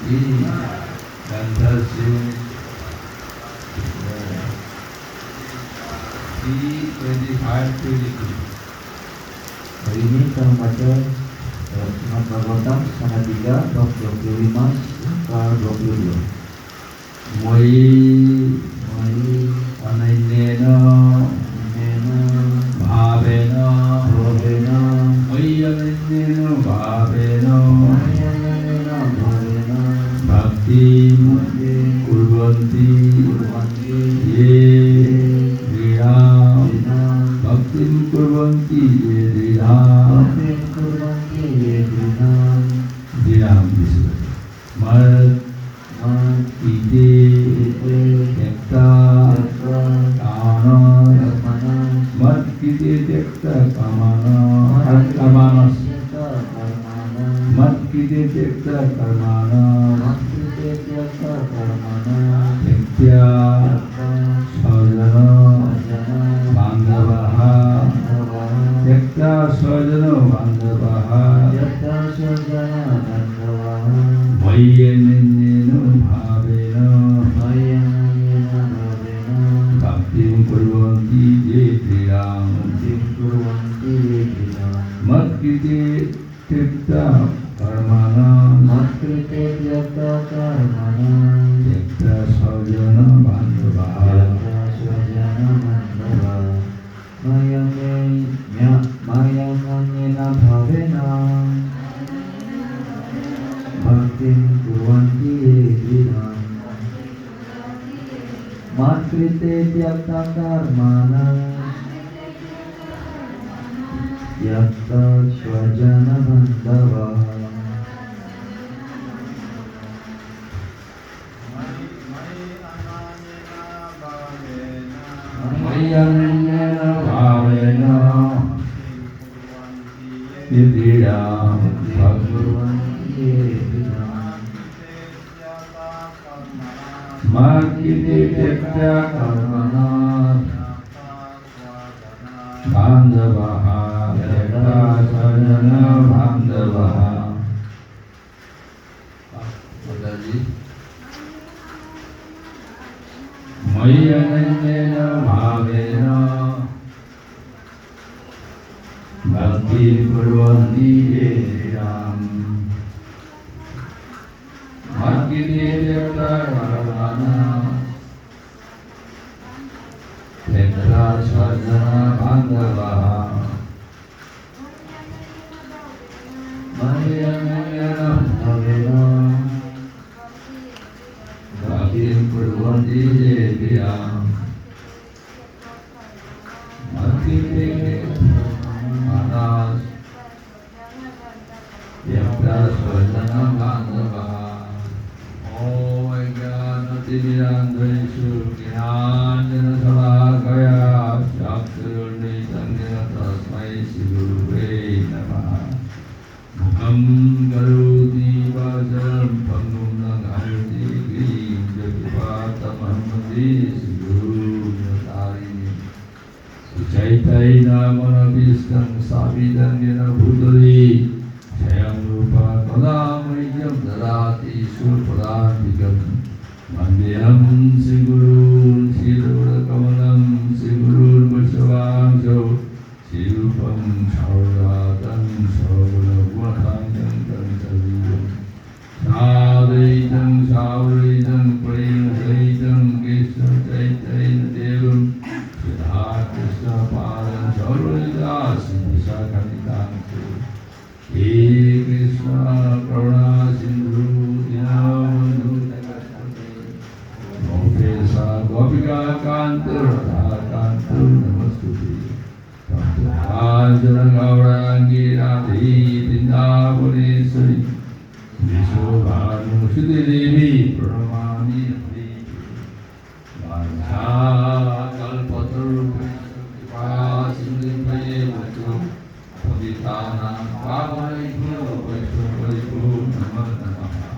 Hari ini kita membaca Surat Bhagavatam Skanda 3 bab 25 ke 22. Moi anainnena bhavena moi anainnena bhavena bhakti kurvanti ye dridha bhakti kurvanti ye dridha dridham mat ide tekta kamana mat ide tekta kamana kamanas mat ide tekta kamana tektya sajana bandhavaha tekta sajana bandhavaha vayenenena bhavena bhaktim kurvanti ye dridham mat krite tekta karmana tekta sajana bandhavaha Mayamanyena bhavena bhaktim kurvanti dridham matkrite tyakta karmana yakta swajana bandhava vayenenena bhavena ye dridham mat krite tekta karmana bandhavaha tekta sajana bandhavaha. Mayanenena bhavena bhakti kurvanti ye dridham mat krite tekta karmana tekta sajana bandhavaha. Mayanenena bhavena bhakti kurvanti ye dridham mat krite manas tekta sajana bandhavaha. Om Jnanatimirandresu Jnanjana Salakaya Chaturunitandena Tasmai Shri Gurave Namaha. Mukam karoti vasaram pangum nangarti grim japipatamam mandi Shri Guru Tarini Suchaitaina manabhistam savidangena bhutali Jayam rupa tadamayyam dadati surpadantikam Mandeham Shri Gurun Shri Kamalam Shri Gurun Vaisavamso Shri Rupam Sauratan Sauraguratan Tantavidam Sadaitam Sauraitam Premaitam Krishna Chaitanya Devam Siddha Krishna Padan Sauraitam Sisa Kanitam He Krishna Karuna Sindhu Dinavandhu Mokesa Gopika Kantu Radha Kantu Namastuti Kanjana Gaurangi Radhi Vrindavaneshwari Vishwabhanu Shuddhi Devi Pranamami Vancha Kalpatarubheshu Kripa Sindhivaya Vachu Pavitana Pavanaibhyo Vaishwabhaibhyo Namo Namaha.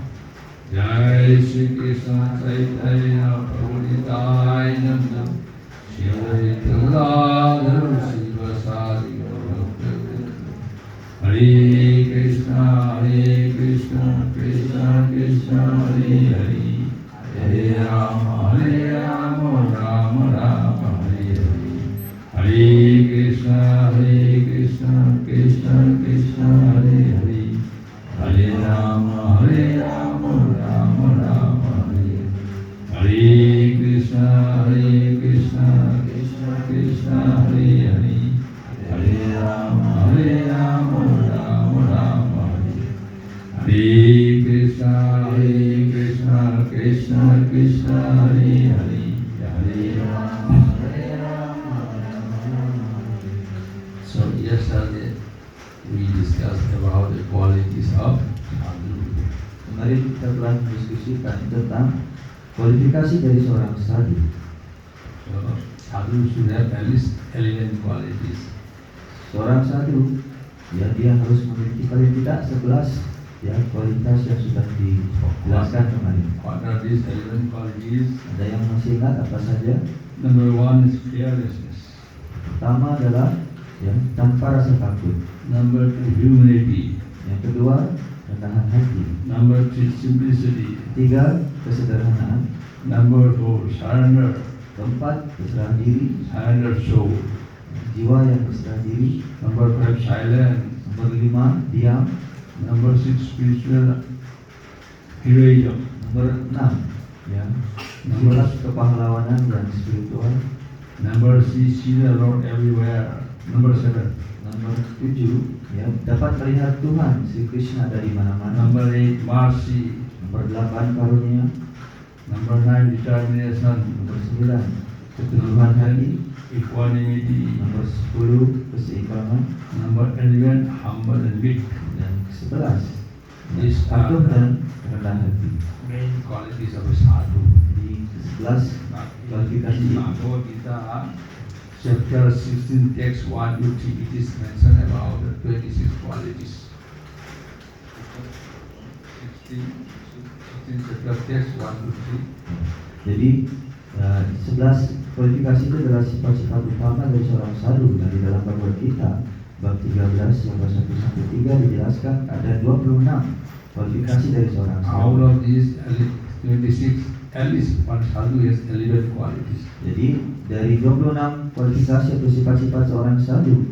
Jai Shri Krishna Chaitanya Prabhu Nityananda Shri Advaita Gadadhara Srivasadi Gaura Bhakta Hare Krishna, Krishna Krishna, Hare Hare, Hare Rama, Rama Rama, Hare Hare. Hare Krishna, Krishna Krishna, Hare Hare, Hare Rama, Rama Rama, Hare Hare. Hare Krishna, Krishna Krishna, Hare Hare, Hare Rama, Rama Rama, Hare Hare. Hare Krishna, Krishna Krishna, Hare Hare, Hare Rama, So yesterday we discussed about the qualities of sadhu. Kemarin kita telah mendiskusikan tentang kualifikasi dari seorang sadhu. So sadhu should have at least 11 qualities. Seorang sadhu, ya dia harus memiliki paling tidak 11 ya kualitas yang sudah dijelaskan kemarin. What are these 11 qualities? Ada yang masih ingat apa saja? Number 1 is fearlessness. Pertama adalah ya tanpa rasa takut. Number 2, humility. Yang kedua, rendahan hati. Number 3, simplicity. Tiga, kesederhanaan. Number 4, surrender. Keempat, berserah diri. Surrender soul. Jiwa yang berserah diri. Number 5, silence. Nomor 5, diam. Number 6, spiritual heroism. Nomor 6, ya sifat kepahlawanan yang spiritual. Number 6, see the Lord everywhere. Number 7. Nomor 7, ya dapat melihat Tuhan Sri Krishna dari mana-mana. Number 8, mercy. Nomor 8, karunia. Number 9, determination. Nomor 9, keteguhan hati. Equanimity. Nomor 10, keseimbangan. Number 11, humble and weak. Dan 11, These patuh are dan rendah hati. main qualities of a sadhu. Di 11 kualifikasi ini. Bhagavad Gita, chapter 16, text 1 to 3, it is mentioned about the 26 qualities. 16 chapter text 1 to 3. Jadi 11 kualifikasi itu adalah sifat-sifat utama dari seorang sadhu. Dan di dalam Bhagavad Gita bab 13 yang 1 sampai 3 dijelaskan ada 26 kualifikasi dari seorang Out sadhu. of these 26, at least one sadhu has 11 qualities. Jadi dari 26 kualifikasi atau sifat-sifat seorang sadhu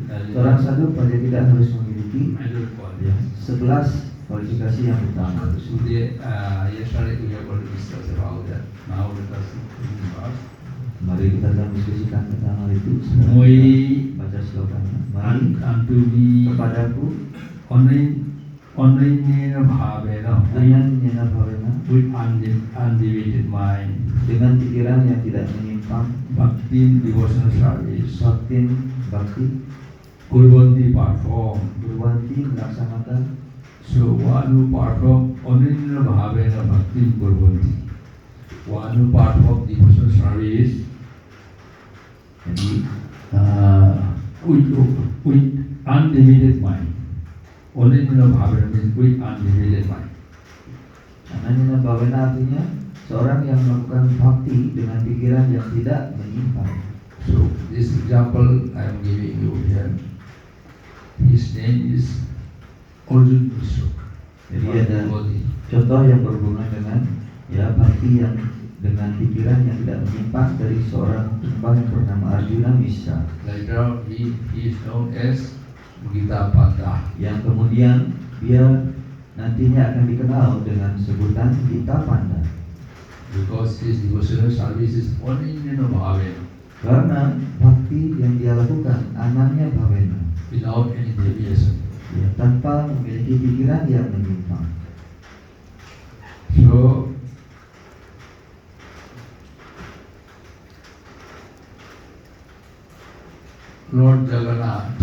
paling tidak harus memiliki 11 qualities. 11 kualifikasi yang utama. So yesterday we have already discussed about that. Now let us read the verse. Mari kita telah diskusikan tentang hal itu. Moi Baca slogannya. Mari unto me kepadaku only bhavena Anyana Bhavena with undivided mind, dengan pikiran yang tidak menyimpang, bhakti devotional service, baktin bakti, kurvanti perform. berwanti melaksanakan. So one who perform only bhavena bhakti kurvanti, one who perform devotional service Jadi with undivided mind. Only bhavena means with undivided mind. Anyana Bhavena artinya seorang yang melakukan bakti dengan pikiran yang tidak menyimpang. So this example I am giving you here. His name is Arjun Mishra. Jadi ada contoh yang berhubungan dengan ya bakti yang dengan pikiran yang tidak menyimpang dari seorang penyembah yang bernama Arjuna Mishra. Later he is known as Gita Panda. Yang kemudian dia nantinya akan dikenal dengan sebutan Gita Panda. Because his devotional service is only bhavena, Karena bakti yang dia lakukan ananya bhavena, without any deviation. ya, tanpa memiliki pikiran yang menyimpang. So Lord Jagannath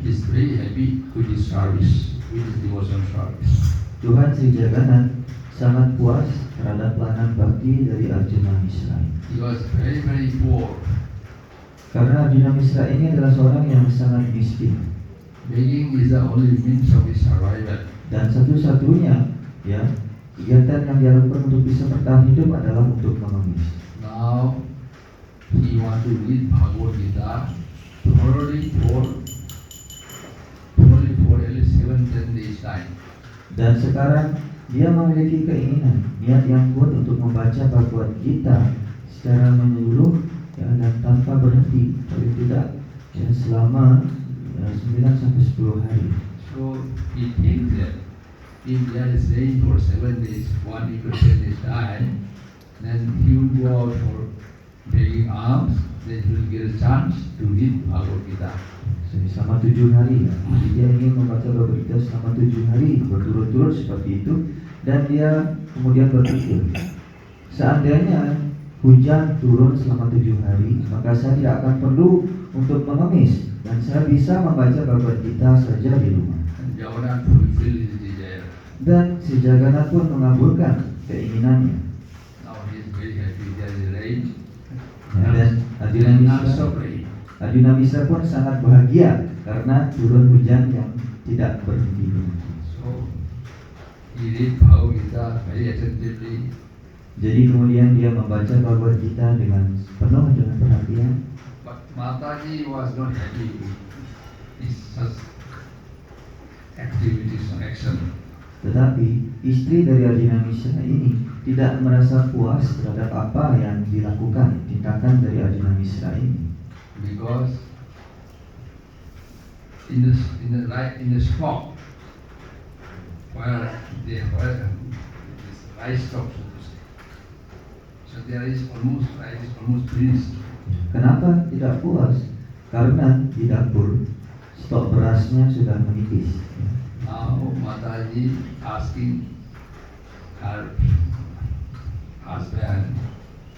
is very happy with his service, with his devotional service. Tuhan Sri Jagannath sangat puas terhadap pelayanan bakti dari Arjuna Mishra. He was very poor. Karena Arjuna Mishra ini adalah seorang yang sangat miskin, Begging is the only means of his survival. dan satu-satunya ya kegiatan yang dia lakukan untuk bisa bertahan hidup adalah untuk mengemis. Now he want to read Bhagavad Gita thoroughly for 10 days time. Dan sekarang dia memiliki keinginan, niat yang kuat untuk membaca Bhagavad Gita secara menyeluruh ya, dan tanpa berhenti, paling tidak ya, selama 9 sampai 10 hari. So he thinks that if they are staying for 7 days, 1 week or 10 days time, then he will go out for begging alms, then he will get a chance to read Bhagavad Gita. Jadi selama 7 hari ya. Jadi dia ingin membaca Bhagavad Gita selama 7 hari berturut-turut seperti itu. Dan dia kemudian berpikir, seandainya hujan turun selama 7 hari, maka saya tidak akan perlu untuk mengemis dan saya bisa membaca Bhagavad Gita saja di rumah. And Jagannath fulfilled his desire. Dan si Jagannath pun mengabulkan keinginannya. Now he is very happy. There is rain. Ya, dan Arjuna Then Mishra, non-stop rain. Arjuna Mishra pun sangat bahagia karena turun hujan yang tidak berhenti. So he read Bhagavad Gita very attentively. Jadi kemudian dia membaca Bhagavad Gita dengan penuh dengan perhatian. But Mataji was not happy with such activities and action. Tetapi istri dari Arjuna Mishra ini tidak merasa puas terhadap apa yang dilakukan, tindakan dari Arjuna Mishra ini. Because in the spot where this rice stock, so to say, so there is rice is almost finished. Kenapa tidak puas? Karena di dapur stok berasnya sudah menipis. Now Mataji asking her husband,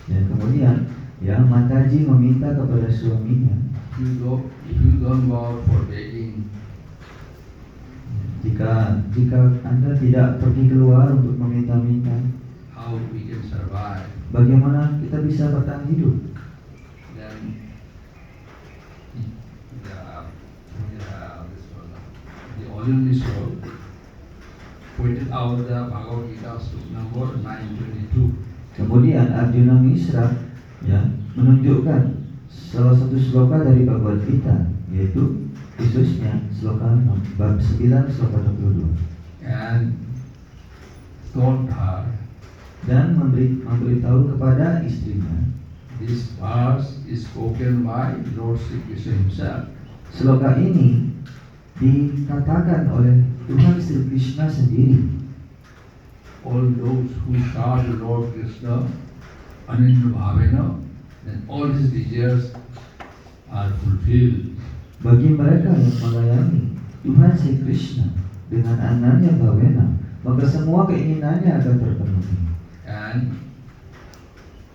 Dan kemudian ya Mataji meminta kepada suaminya, if you don't go out for begging, jika Anda tidak pergi keluar untuk meminta-minta, how we can survive? bagaimana kita bisa bertahan hidup? Then the Arjuna Mishra pointed out the Bhagavad Gita number 922. Kemudian Arjuna Mishra ya menunjukkan salah satu sloka dari Bhagavad Gita, yaitu khususnya sloka bab 9 sloka 22, And told her, dan memberitahu kepada istrinya, this verse is spoken by Lord Sri Krishna himself. sloka ini dikatakan oleh Tuhan Sri Krishna sendiri. All those who serve the Lord Krishna ananya bhavena, then all his desires are fulfilled. Bagi mereka yang melayani Tuhan Sri Krishna dengan ananya bhavena, maka semua keinginannya akan terpenuhi. And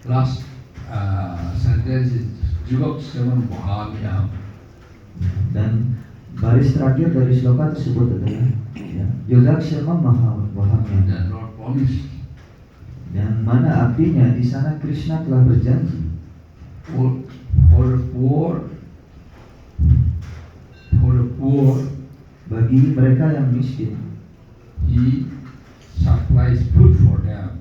last sentence is Jugaksaman Bhavyam. Dan baris terakhir dari sloka tersebut adalah ya, Yogakshema Mahavahanya, That Lord promised yang mana artinya di sana Krishna telah berjanji for the poor, bagi mereka yang miskin, he supplies food for them.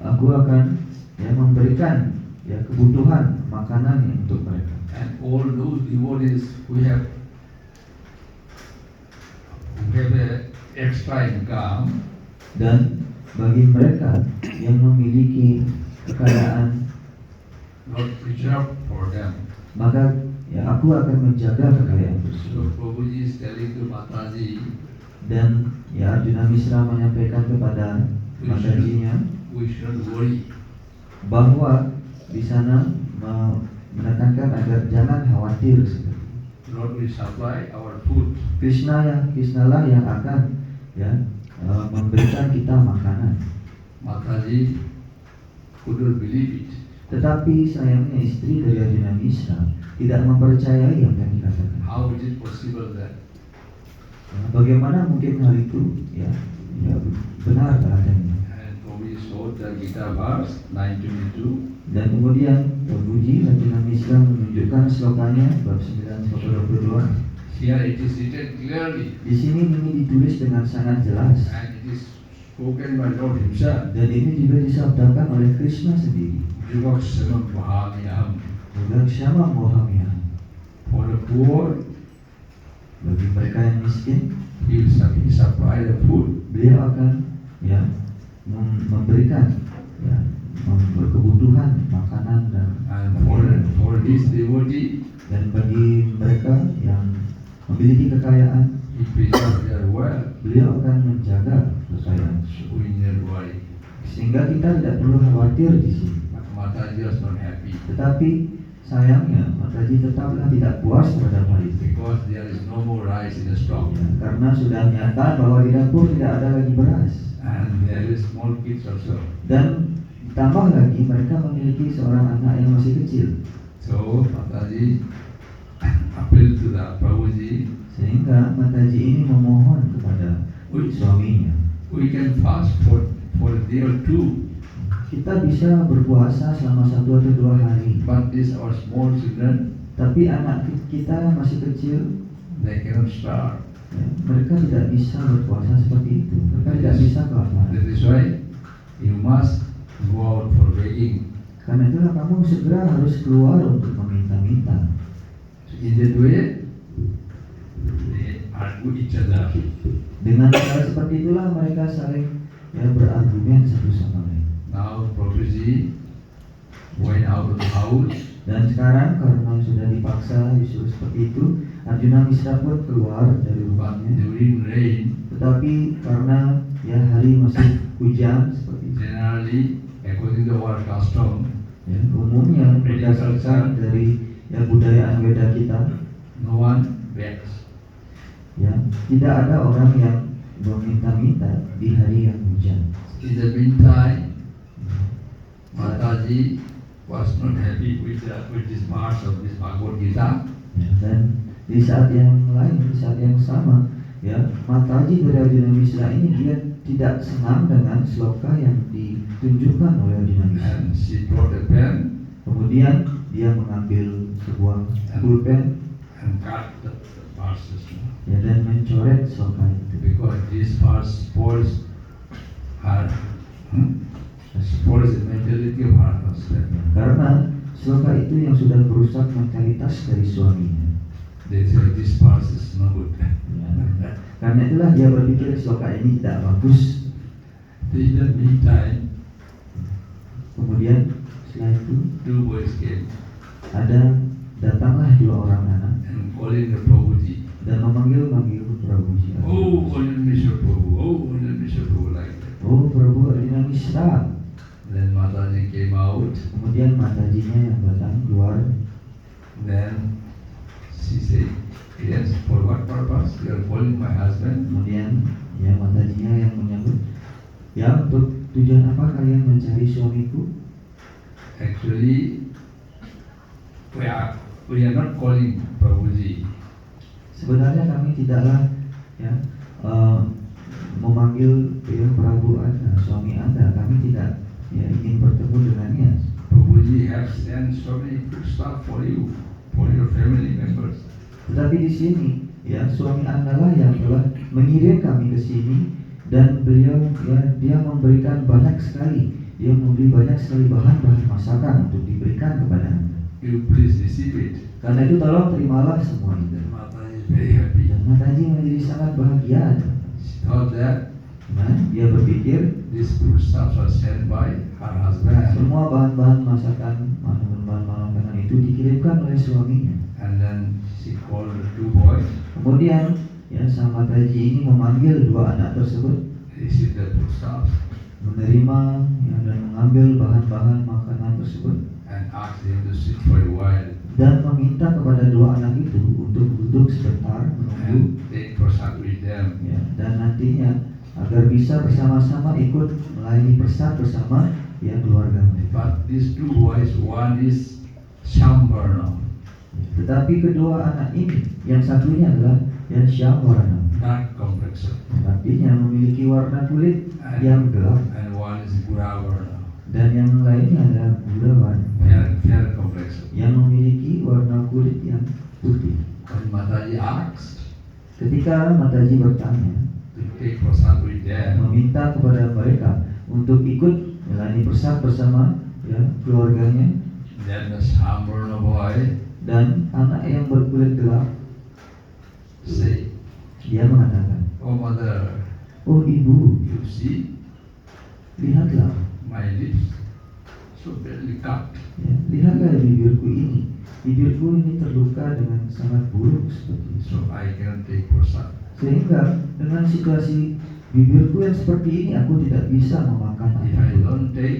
aku akan ya memberikan ya kebutuhan makanan untuk mereka. And all those devotees who have a extra income, Dan bagi mereka yang memiliki kekayaan, Lord preserve for them. maka ya aku akan menjaga kekayaan tersebut. So Prabhuji is telling to Mataji, Dan ya Arjuna Mishra menyampaikan kepada Matajinya we shouldn't worry. bahwa di sana menekankan agar jangan khawatir. Lord will supply our food. Krishna lah yang akan ya memberikan kita makanan. Mataji couldn't believe it. Tetapi sayangnya istri dari Arjuna Mishra tidak mempercayai yang dikatakan. How is it possible that? Bagaimana mungkin hal itu ya benar adanya. And Prabhuji showed the Gita verse 922. Dan kemudian Prabhuji Arjuna Mishra menunjukkan slokanya bab 9 sloka 22. Here it is written clearly, Di sini ini ditulis dengan sangat jelas, and it is spoken by Lord himself. dan ini juga disabdakan oleh Krishna sendiri. Jugaksaman Bhavyam. Yogakshema Mahavahanya, For the poor, bagi mereka yang miskin, he he supply the food. beliau akan ya memberikan ya kebutuhan makanan dan And for this devotee, dan bagi mereka yang memiliki kekayaan, he preserves their wealth. beliau akan menjaga kekayaan. So we need not worry. Sehingga kita tidak perlu khawatir di sini. But Mataji was not happy Tetapi sayangnya Mataji tetaplah tidak puas terhadap hal itu. because there is no more rice in the stock. Ya, karena sudah nyata bahwa di dapur tidak ada lagi beras. And there is small kids also. Dan ditambah lagi mereka memiliki seorang anak yang masih kecil. So Mataji appealed to the Prabhuji, Sehingga Mataji ini memohon kepada suaminya. we can fast for a day or two, Kita bisa berpuasa selama 1 atau 2 hari. but these are small children, Tapi anak kita masih kecil, they cannot starve. ya, mereka tidak bisa berpuasa seperti itu. Mereka tidak bisa kelaparan. That is why you must go out for begging. Karena itulah kamu segera harus keluar untuk meminta-minta. So in that way, they argue each other. Dengan cara seperti itulah mereka saling ya berargumen satu sama lain. Now Prabhuji went out of the house. Dan sekarang karena sudah dipaksa disuruh seperti itu, Arjuna Mishra pun keluar dari But rumahnya. during rain, Tetapi karena ya hari masih hujan seperti itu, generally, according to our custom, ya, umumnya berdasarkan dari ya budaya Weda kita, no one begs. ya tidak ada orang yang meminta-minta di hari yang hujan. In the meantime, Mataji was not happy with this part of this Bhagavad Gita. Ya, dan di saat yang lain, di saat yang sama, ya Mataji dari Arjuna Mishra ini dia tidak senang dengan sloka yang ditunjukkan oleh Arjuna Mishra. And she brought a pen Kemudian dia mengambil sebuah pulpen and cut the verses. ya dan mencoret sloka itu. Because this verse spoils her, spoils the mentality of her husband. Karena sloka itu yang sudah merusak mentalitas dari suaminya. They say this verse is no good. Ya. Karena itulah dia berpikir sloka ini tidak bagus. In the meantime, Kemudian setelah itu two boys came datanglah 2 orang anak and calling the Prabhuji. dan memanggil Prabhuji. Oh, Arjuna Mishra Prabhu. Oh, Arjuna Mishra Prabhu, like that. Oh, Prabhu Arjuna Mishra. Then Mataji came out. Kemudian Matajinya yang datang keluar. Then she said, yes, for what purpose? You are calling my husband? Kemudian ya Matajinya yang menyambut. Ya, untuk tujuan apa kalian mencari suamiku? Actually, we are not calling Prabhuji. Sebenarnya kami tidaklah ya memanggil ya Prabu Anda, suami Anda. Kami tidak ya ingin bertemu dengannya. Prabhuji has sent so many good stuff for you, for your family members. Tetapi di sini ya suami Anda lah yang telah mengirim kami ke sini dan beliau ya dia memberikan banyak sekali, dia memberi banyak sekali bahan-bahan masakan untuk diberikan kepada Anda. You please receive it. Karena itu tolong terimalah semua itu. Then Mataji is very happy. Dan Mataji menjadi sangat bahagia. She thought that Nah, dia berpikir these food stuffs are sent by her husband. semua bahan-bahan masakan, bahan-bahan makanan itu dikirimkan oleh suaminya. And then she called the two boys. Kemudian ya sang Mataji ini memanggil 2 anak tersebut, Receive the food stuffs menerima ya, dan mengambil bahan-bahan makanan tersebut and asked them to sit for a while dan meminta kepada 2 anak itu untuk duduk sebentar menunggu and take prasad with them. ya, dan nantinya agar bisa bersama-sama ikut melayani prasad bersama ya keluarga mereka. But these two boys, one is Shambarna, Tetapi kedua anak ini, yang satunya adalah yang Syamwarna, dark complexion, artinya memiliki warna kulit yang gelap, and one is Guravarna, dan yang lainnya adalah Gurawarna, fair complexion. yang memiliki warna kulit yang putih. When Mataji asked Ketika Mataji bertanya, to take prasad with them, meminta kepada mereka untuk ikut melayani prasad bersama ya keluarganya, then the Shambarna boy dan anak yang berkulit gelap say, dia mengatakan, Oh mother, Oh ibu, you see lihatlah, my lips so badly cut. ya, lihatlah bibirku ini. Bibirku ini terluka dengan sangat buruk seperti itu. So I cannot take prasad. Sehingga dengan situasi bibirku yang seperti ini, aku tidak bisa memakan If I apapun. don't take,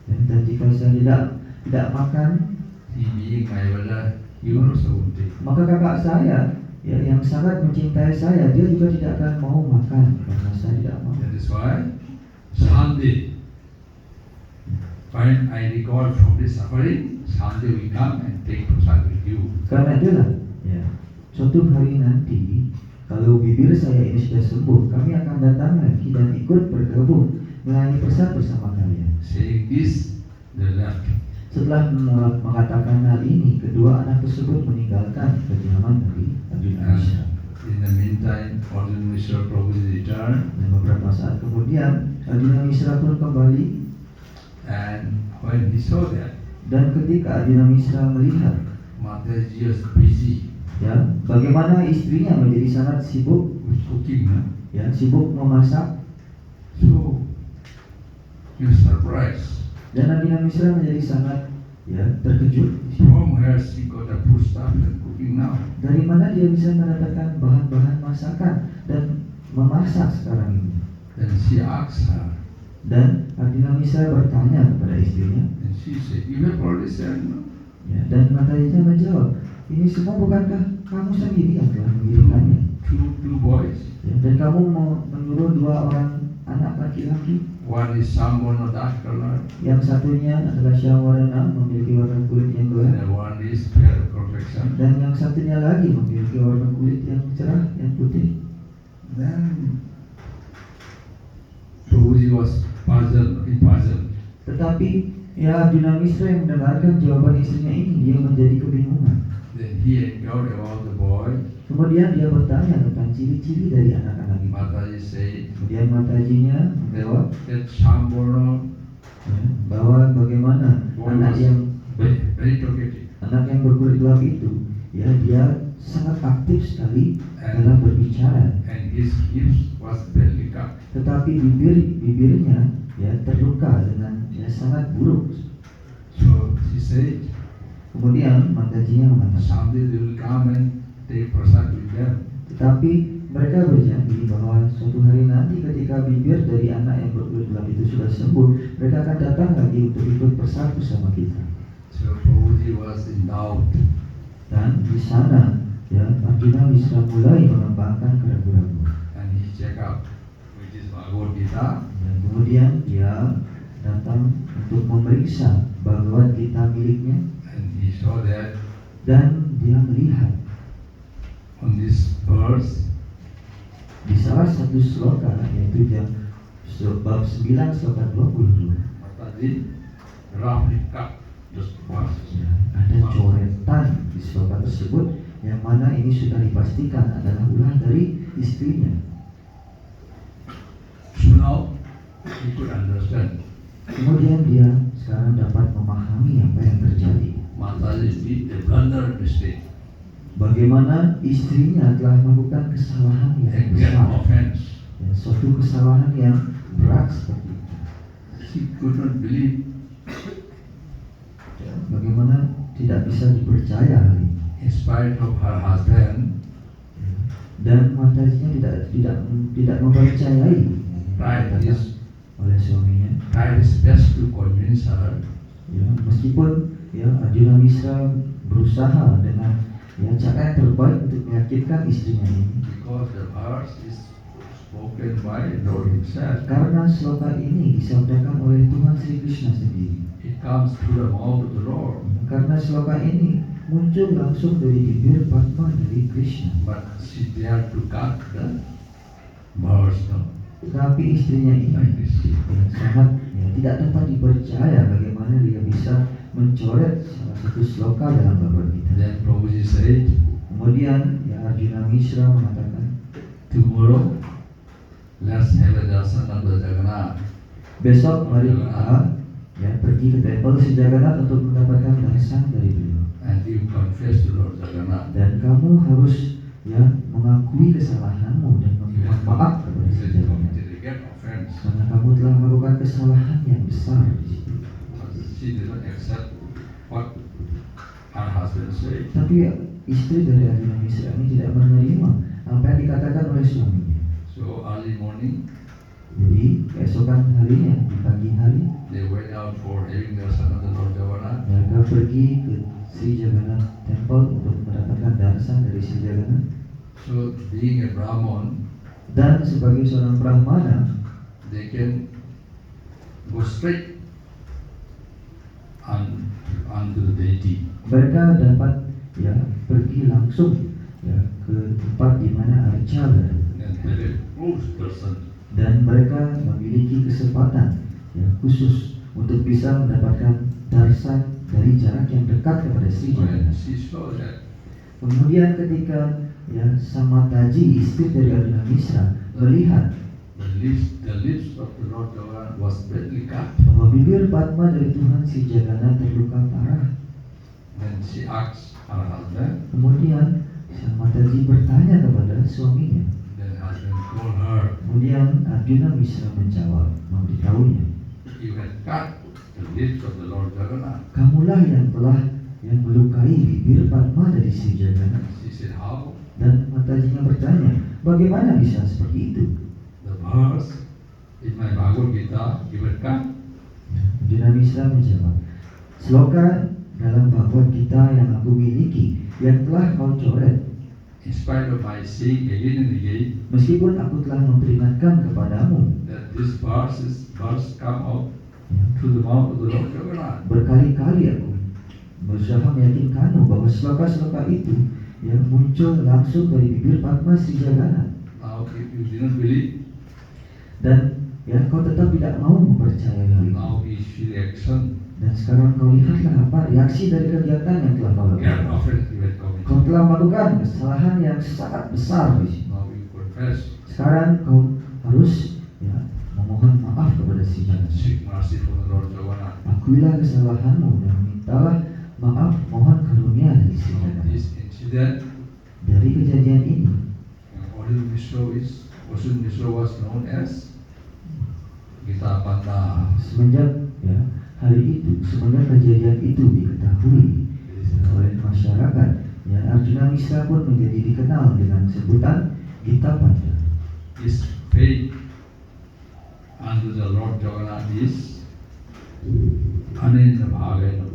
Dan jika saya tidak makan, he being my brother, he also won't take. maka kakak saya ya, yang sangat mencintai saya, dia juga tidak akan mau makan karena saya tidak mau. That is why Sunday, when I recover from this suffering, Sunday we come and take prasad with you. Karena itulah, ya, suatu hari nanti kalau bibir saya ini sudah sembuh, kami akan datang lagi dan ikut bergabung melayani prasad bersama kalian. Saying this, they left. Setelah mengatakan hal ini, kedua anak tersebut meninggalkan kediaman Nabi Arjuna Mishra. In the meantime, Arjuna Mishra Prabhuji returned, Dan beberapa saat kemudian Arjuna Mishra pun kembali. and when he saw that Dan ketika Arjuna Mishra melihat, Mataji was busy ya, bagaimana istrinya menjadi sangat sibuk, with cooking, ya, sibuk memasak, so he was surprised. dan Arjuna Mishra menjadi sangat, ya, terkejut. From where she got the food stuff and cooking now? Dari mana dia bisa mendapatkan bahan-bahan masakan dan memasak sekarang ini? Then she asked her, Dan Arjuna Mishra bertanya kepada istrinya, and she said, "You have already said no. ya, dan Matajinya menjawab, ini semua bukankah kamu sendiri yang telah mengirimkannya? Two boys. Ya, dan kamu mau menyuruh dua orang anak laki-laki, One is Sambono dark color, yang satunya adalah Syawarna, memiliki warna kulit yang gelap, and one is fair complexion." dan yang satunya lagi memiliki warna kulit yang cerah, yang putih. Then Prabhuji was puzzled. Tetapi ya Arjuna Mishra yang mendengarkan jawaban istrinya ini, dia menjadi kebingungan. Then he inquired about the boy. Kemudian dia bertanya tentang ciri-ciri dari anak-anak itu. Mataji said Kemudian Matajinya menjawab, that Sambono ya, bahwa bagaimana anak yang very talkative, berkulit gelap itu, ya, dia sangat aktif sekali dalam berbicara. and his lips was badly cut. Tetapi bibirnya ya terluka dengan ya sangat buruk. So she said, Kemudian Matajinya mengatakan, someday they will come and take prasad with them. tetapi mereka berjanji bahwa suatu hari nanti ketika bibir dari anak yang berkulit gelap itu sudah sembuh, mereka akan datang lagi untuk ikut bersatu sama kita. So Prabhuji was in doubt. Dan di sana ya Arjuna Mishra mulai mengembangkan keraguan-keraguan. And he checked out, which is Bhagavad Gita. Dan kemudian dia datang untuk memeriksa Bhagavad Gita miliknya, And he saw that dan dia melihat on this verse, di salah satu sloka, yaitu yang bab 9 sloka 22, Mataji roughly cut this verse. ya, ada coretan di sloka tersebut yang mana ini sudah dipastikan adalah ulah dari istrinya. So now he could understand. Kemudian dia sekarang dapat memahami apa yang terjadi. Mataji did a blunder mistake, Bagaimana istrinya telah melakukan kesalahan a yang great besar, offense. ya, suatu kesalahan yang berat seperti itu. She could not believe. Ya, bagaimana tidak bisa dipercaya hal ini. In spite of her husband, Dan Matajinya tidak mempercayai tried his oleh suaminya. best to convince her. Ya, meskipun ya Arjuna Mishra berusaha dengan ya cara yang terbaik untuk meyakinkan istrinya ini. Because the verse is spoken by Lord Himself. Karena sloka ini disabdakan oleh Tuhan Sri Krishna sendiri. It comes through the mouth of the Lord. Karena sloka ini muncul langsung dari bibir Padma dari Krishna. But she dared to cut the verse. No? Tetapi istrinya ini Like this. ya, sangat ya, tidak dapat dipercaya bagaimana dia bisa mencoret salah satu sloka dalam Bhagavad Gita. Then Prabhuji said, Kemudian ya Arjuna Mishra mengatakan, tomorrow let's have a darshan of the Jagannath. besok mari kita ya pergi ke tempel Sri Jagannath untuk mendapatkan darshan dari beliau. And you confess to Lord Jagannath. Dan kamu harus ya mengakui kesalahanmu dan memohon maaf kepada si jagana. committed a great offense. Karena kamu telah melakukan kesalahan yang besar di situ. But she did not accept what her husband said. Tapi istri dari Arjuna Mishra ini tidak menerima apa yang dikatakan oleh suaminya. So early morning, Jadi keesokan harinya di pagi hari they went out for having darshan of the Lord Jagannath. mereka pergi ke Sri Jagannath Temple untuk mendapatkan darshan dari Sri Jagannath. So being a Brahman, Dan sebagai seorang Brahmana, they can go straight onto the deity. mereka dapat pergi langsung ke tempat di mana Arca berada. And have a close darshan. Dan mereka memiliki kesempatan khusus untuk bisa mendapatkan darshan dari jarak yang dekat kepada Sri When Jagannath. she saw that, Kemudian ketika Sang Mataji, istri dari Arjuna Mishra, melihat the lips of the Lord Jagannath was badly cut, bahwa bibir Padma dari Tuhan Sri Jagannath terluka parah, then she asked her husband. kemudian Sang Mataji bertanya kepada suaminya. Then husband told her, Kemudian Arjuna Mishra menjawab, memberitahunya, "You had cut the lips of the Lord Jagannath." kamulah yang telah melukai bibir Padma dari Sri Jagannath. She said, "How?" Dan Matajinya bertanya, bagaimana bisa seperti itu? The verse in my Bhagavad Gita, you had cut. Arjuna Mishra menjawab, sloka dalam Bhagavad Gita yang aku miliki yang telah kau coret, In spite of my saying again and again meskipun aku telah memperingatkan kepadamu that this verse come out through the mouth of the Lord Jagannath. berkali-kali aku berusaha meyakinkanmu bahwa sloka-sloka itu yang muncul langsung dari bibir Padma Sri Jagannath. Now, if you didn't believe, Dan kau tetap tidak mau mempercayai hal itu. now is the reaction. Dan sekarang kau lihatlah apa reaksi dari kegiatan yang telah kau Great lakukan. offense you had Kau committed. telah melakukan kesalahan yang sangat besar di sini. Now you confess, Sekarang kau harus memohon maaf kepada si Jagannath. seek mercy from the Lord Jagannath. Akuilah kesalahanmu dan mintalah maaf, mohon karunia dari si Now, Jagannath. this incident, Dari kejadian ini, Oshin Mishra was known as Gita Panda. semenjak kejadian itu diketahui oleh masyarakat, Arjuna Mishra pun menjadi dikenal dengan sebutan Gita Panda. His faith unto the Lord Jagannath is Ananda Bhavena.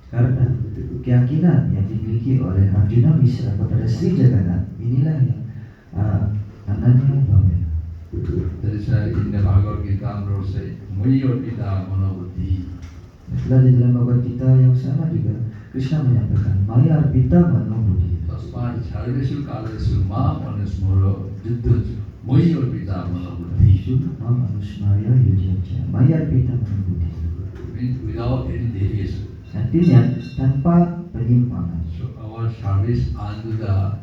Karena keyakinan yang dimiliki oleh Arjuna Mishra kepada Sri Jagannath inilah yang Ananya Bhavena. That is why in the Bhagavad Gita, Lord say, Mayor Pita Manobuddhi. Setelah di dalam Bhagavad Gita yang sama juga Krishna menyampaikan Maya Arpita Mano Buddhi. Tasmat Sarvesu Kalesu Ma Manusmoro Juddhaju Mayor Pita Manobuddhi. Isu Mam Anusmaya Yujaja Maya Arpita Mano Buddhi. Means without any deviation. Artinya tanpa penyimpangan. So our service unto the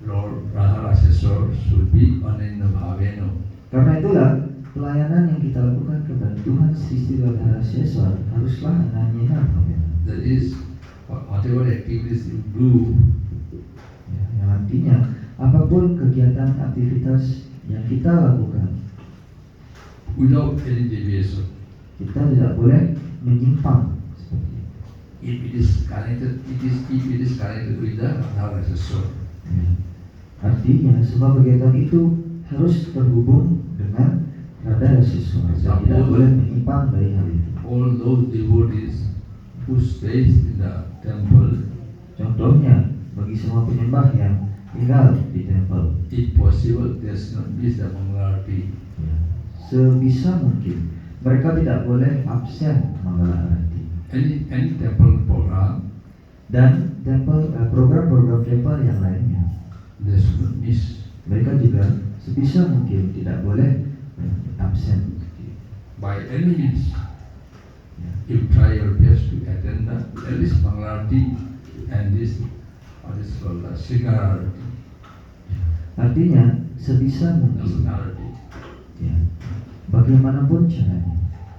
Lord Radharaseswar should be Ananda Bhavena. Karena itulah pelayanan yang kita lakukan kepada Tuhan Sri Radharaseswar haruslah Ananya Bhavena. That is, whatever activities you do, Yang artinya apapun kegiatan aktivitas yang kita lakukan, without any deviation. kita tidak boleh menyimpang seperti itu. If it is connected with the Radharaseswar. Artinya semua kegiatan itu harus terhubung dengan Radharaseswar dan tidak boleh menyimpang dari hal itu. All those devotees who stays in the temple, Contohnya bagi semua penyembah yang tinggal di temple, if possible, they should not miss the Mangalarti. sebisa mungkin mereka tidak boleh absen Mangala Arati. Any temple program, Dan program-program temple yang lainnya, they should not miss. mereka juga sebisa mungkin tidak boleh absen. By any means, you try your best to attend at least Mangalarti and this what is called the Singararti. Artinya sebisa mungkin, Singararti. bagaimanapun caranya,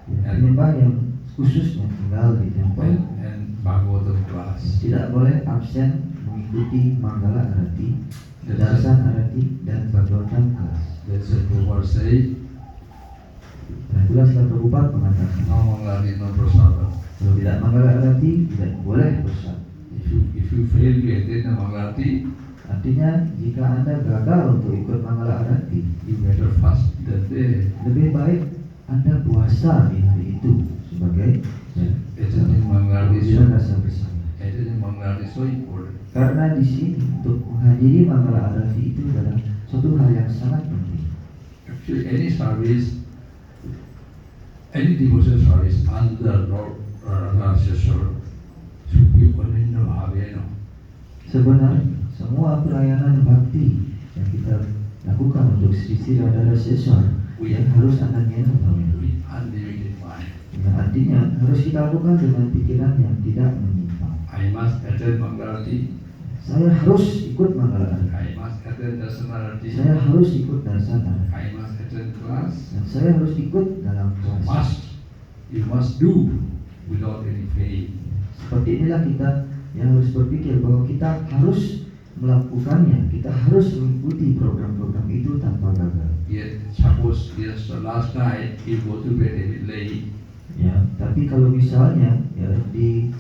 penyembah yang khususnya tinggal di temple And Bhagavatam class. tidak boleh absen mengikuti Manggala Arati, darshan Arati arati dan pemberontak keras. That's what Prabhupada said. Nah, itulah setelah Prabhupada mengatakan, No Mangalati, no Prasada. kalau tidak Mangala Arati tidak boleh bersat. If you fail to attend the Mangalati, Artinya jika Anda gagal untuk ikut Mangala Arati, you better fast that day. lebih baik Anda puasa di hari itu sebagai Attending Mangalati is kemudian rasa bersalah. attending Mangalati is so important. Karena di sini untuk menghadiri Mangala Arati itu adalah suatu hal yang sangat penting. Actually, any service, any devotional service under Lord Radha should be Ananda Bhavena. Sebenarnya semua pelayanan bakti yang kita lakukan untuk Sri Radha Seswar yang harus Ananda Bhavena. With unlimited mind. Yang artinya harus kita lakukan dengan pikiran yang tidak menyimpang. I must attend Mangalati. Saya harus ikut Mangala Arati. I must attend Dasanarati. Saya harus ikut dasana. I must attend class. Dan saya harus ikut dalam kelas. Must. You must do without any fail. Seperti inilah kita yang harus berpikir bahwa kita harus melakukannya. Kita harus mengikuti program-program itu tanpa gagal. Yet, suppose yes, the last night you go to bed a bit late. Ya, tapi kalau misalnya ya di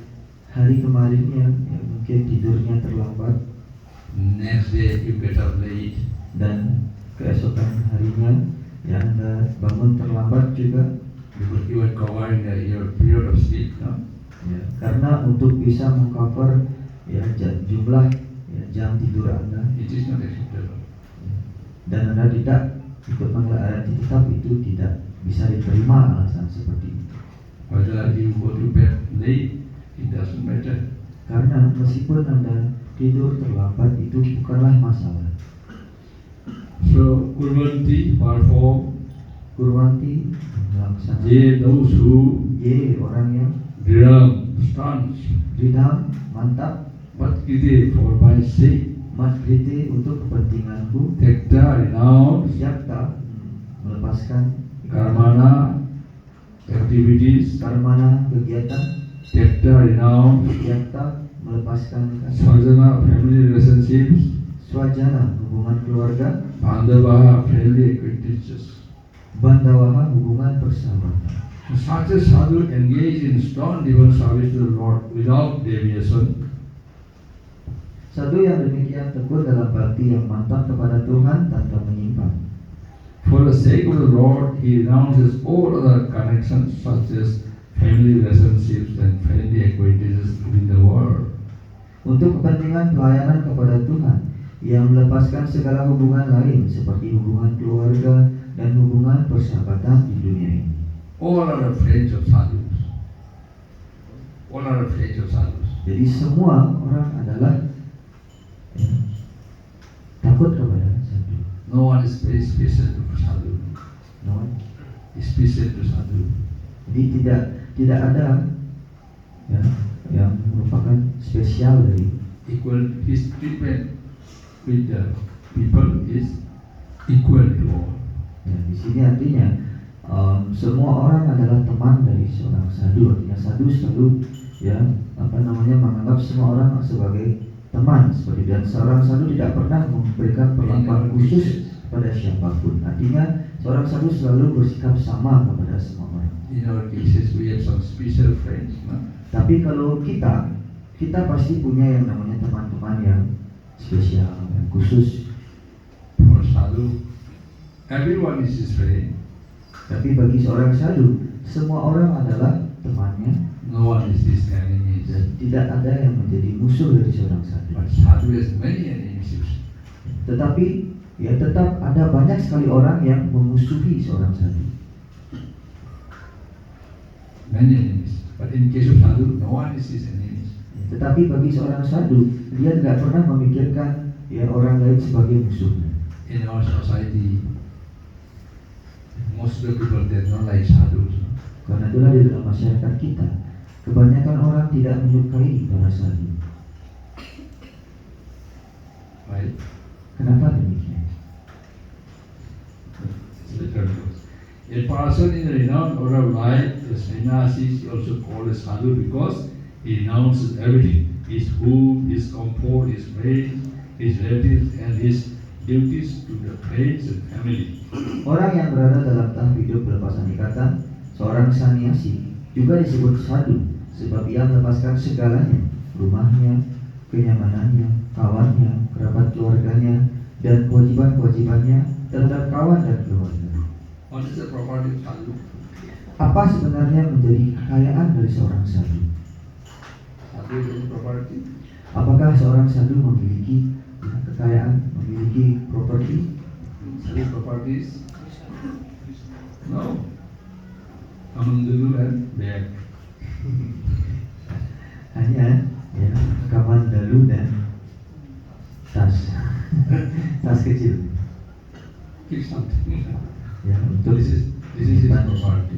hari kemarinnya ya, mungkin tidurnya terlambat Next day you get up late. dan keesokan harinya ya Anda bangun terlambat juga. Because you are covering your period of sleep, no? Ya, karena untuk bisa mengcover ya jumlah ya, jam tidur Anda It is not acceptable. dan Anda tidak ikut Mangala Arati, tetap itu tidak bisa diterima alasan seperti itu. Whether you go to bed late, it doesn't matter. Karena meskipun Anda tidur terlambat itu bukanlah masalah. So, Kurvanti perform. Kurwanti melaksanakan They those who orang yang drum, stance, didam, mantap, but kite for my sake, matkriti untuk kepentinganku, tekta, renounce, yakta melepaskan karmana, activities, karmana kegiatan, tekta, renounce, yakta melepaskan swajana, family relationships, swajana hubungan keluarga, bandhava, family acquaintances. bandawaha hubungan persahabatan. Such a sadhu engage in strong devotional service to the Lord without deviation. Sadhu yang demikian tekun dalam bakti yang mantap kepada Tuhan tanpa menyimpang. For the sake of the Lord, he renounces all other connections such as family relationships and friendly acquaintances within the world. Untuk kepentingan pelayanan kepada Tuhan, ia melepaskan segala hubungan lain seperti hubungan keluarga dan hubungan persahabatan di dunia ini. All are friends of sadhus. All are friends of sadhus. Jadi semua orang adalah ya, takut kepada sadhu. No one is very special to sadhu. No? Special to sadhu. Jadi tidak ada ya, yang merupakan spesial dari Equal, his treatment with the people is equal to all. ya, di sini artinya semua orang adalah teman dari seorang sadhu. Artinya sadhu selalu ya menganggap semua orang sebagai teman seperti, dan seorang sadhu tidak pernah memberikan perlakuan khusus pada siapapun. Artinya seorang sadhu selalu bersikap sama kepada semua orang. In our cases, we have some special friends. No? Tapi kalau kita pasti punya yang namanya teman-teman yang spesial, yang khusus. For sadhu, everyone is his friend. Tapi bagi seorang sadhu, semua orang adalah temannya No one is his enemy. dan tidak ada yang menjadi musuh dari seorang sadhu. But sadhu has many enemies. Tetapi ya tetap ada banyak sekali orang yang memusuhi seorang sadhu. Many enemies. But in case of sadhu, no one is his enemy. Tetapi bagi seorang sadhu, dia tidak pernah memikirkan ya orang lain sebagai musuhnya. In our society, most of the people they don't like sadhus. Karena itulah di dalam masyarakat kita, kebanyakan orang tidak menyukai para sadhu. Right? Kenapa demikian? It's literal. A person in the renowned order of life, the sannyasi is also called a sadhu because he renounces everything: his food, his comfort, his friends, his relatives, and his duties to the friends and family. Orang yang berada dalam tahap hidup pelepasan ikatan, seorang sannyasi juga disebut sadhu sebab ia melepaskan segalanya, rumahnya, kenyamanannya, kawannya, kerabat keluarganya, dan kewajiban-kewajibannya terhadap kawan dan keluarga. What is the property of sadhu? Apa sebenarnya menjadi kekayaan dari seorang sadhu? Sadhu is any property? Apakah seorang sadhu memiliki kekayaan, memiliki properti? Sadhu properties? No. Kamandulu and bag. Hanya ya, kamandalu dan tas, tas kecil. Keep something. Ya, untuk This is his menyimpan property. sesuatu.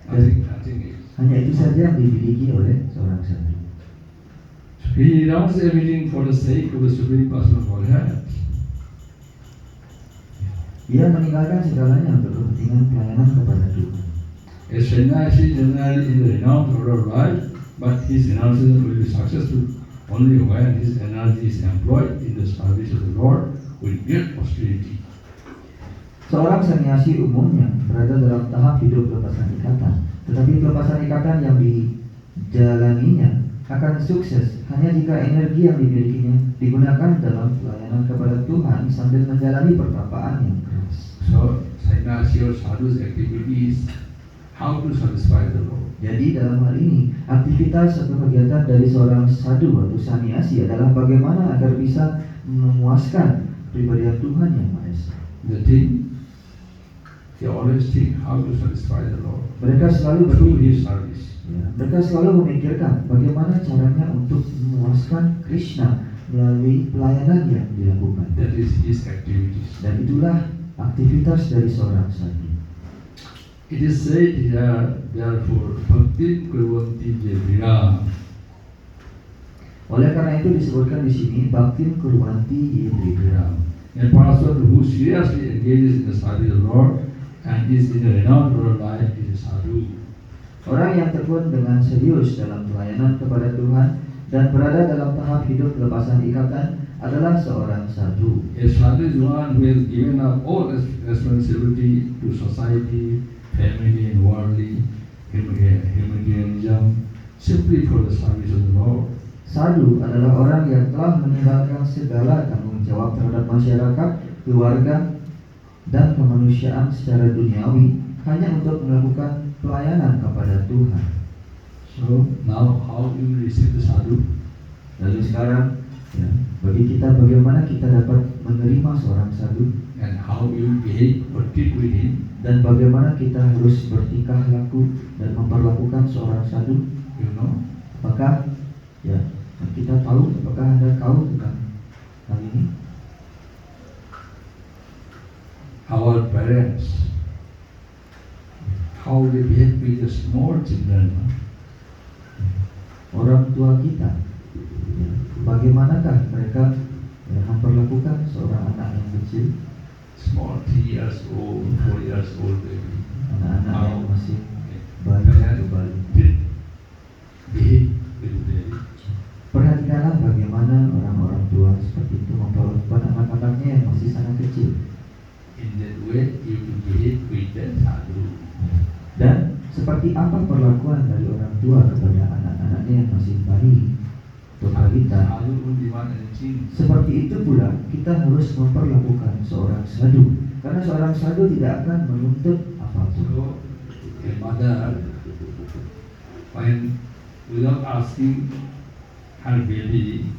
Nothing else. Hanya itu saja yang dimiliki oleh seorang sadhu. He renounces everything for the sake of the Supreme Personal Godhead. Ia meninggalkan segalanya untuk kepentingan pelayanan kepada Tuhan. A sannyasi generally in the renowned order of life, but his renunciation will be successful only when his energy is employed in the service of the Lord with great austerity. Seorang sannyasi umumnya berada dalam tahap hidup pelepasan ikatan, tetapi pelepasan ikatan yang dijalaninya akan sukses hanya jika energi yang dimilikinya digunakan dalam pelayanan kepada Tuhan sambil menjalani pertapaan yang keras. So, sannyasi or sadhu's activity is how to satisfy the Lord. Jadi dalam hal ini, aktivitas atau kegiatan dari seorang sadhu atau sannyasi adalah bagaimana agar bisa memuaskan pribadian Tuhan yang Maha Esa. They always think how to satisfy the Lord Mereka selalu through berpikir, his service. mereka selalu memikirkan bagaimana caranya untuk memuaskan Krishna melalui pelayanan yang dilakukan. That is his activities. Dan itulah aktivitas dari seorang sadhu. It is said here, therefore, bhakti kurvanti je viram. Oleh karena itu disebutkan di sini bhaktin kurvanti ye viram. A person who seriously engages in the service of the Lord and is in the renowned world life is a sadhu. Orang yang tekun dengan serius dalam pelayanan kepada Tuhan dan berada dalam tahap hidup pelepasan ikatan adalah seorang sadhu. A sadhu is one who has given up all responsibility to society, family, and worldly humanitarianism simply for the service of the Lord. Sadhu adalah orang yang telah meninggalkan segala tanggung jawab terhadap masyarakat, keluarga, dan kemanusiaan secara duniawi hanya untuk melakukan pelayanan kepada Tuhan. So now how you receive the sadhu? Lalu sekarang, ya, bagi kita bagaimana kita dapat menerima seorang sadhu And how you behave or treat with him? dan bagaimana kita harus bertingkah laku dan memperlakukan seorang sadhu. You know? Apakah ya kita tahu? Apakah Anda tahu tentang hal ini? Our parents, how they behave with the small children. Orang tua kita, ya, bagaimanakah mereka memperlakukan seorang anak yang kecil, Small 3 years old, 4 years old baby. anak-anak yang masih bayi Parents atau bayi. behave with them. Perhatikanlah bagaimana orang-orang tua seperti itu memperlakukan anak-anaknya yang masih sangat kecil. In that way, you will behave with the sadhu. Dan seperti apa perlakuan dari orang tua kepada anak-anaknya yang masih bayi atau balita, Sadhu won't demand anything. seperti itu pula kita harus memperlakukan seorang sadhu, karena seorang sadhu tidak akan menuntut apapun. So, a mother, when without asking her baby,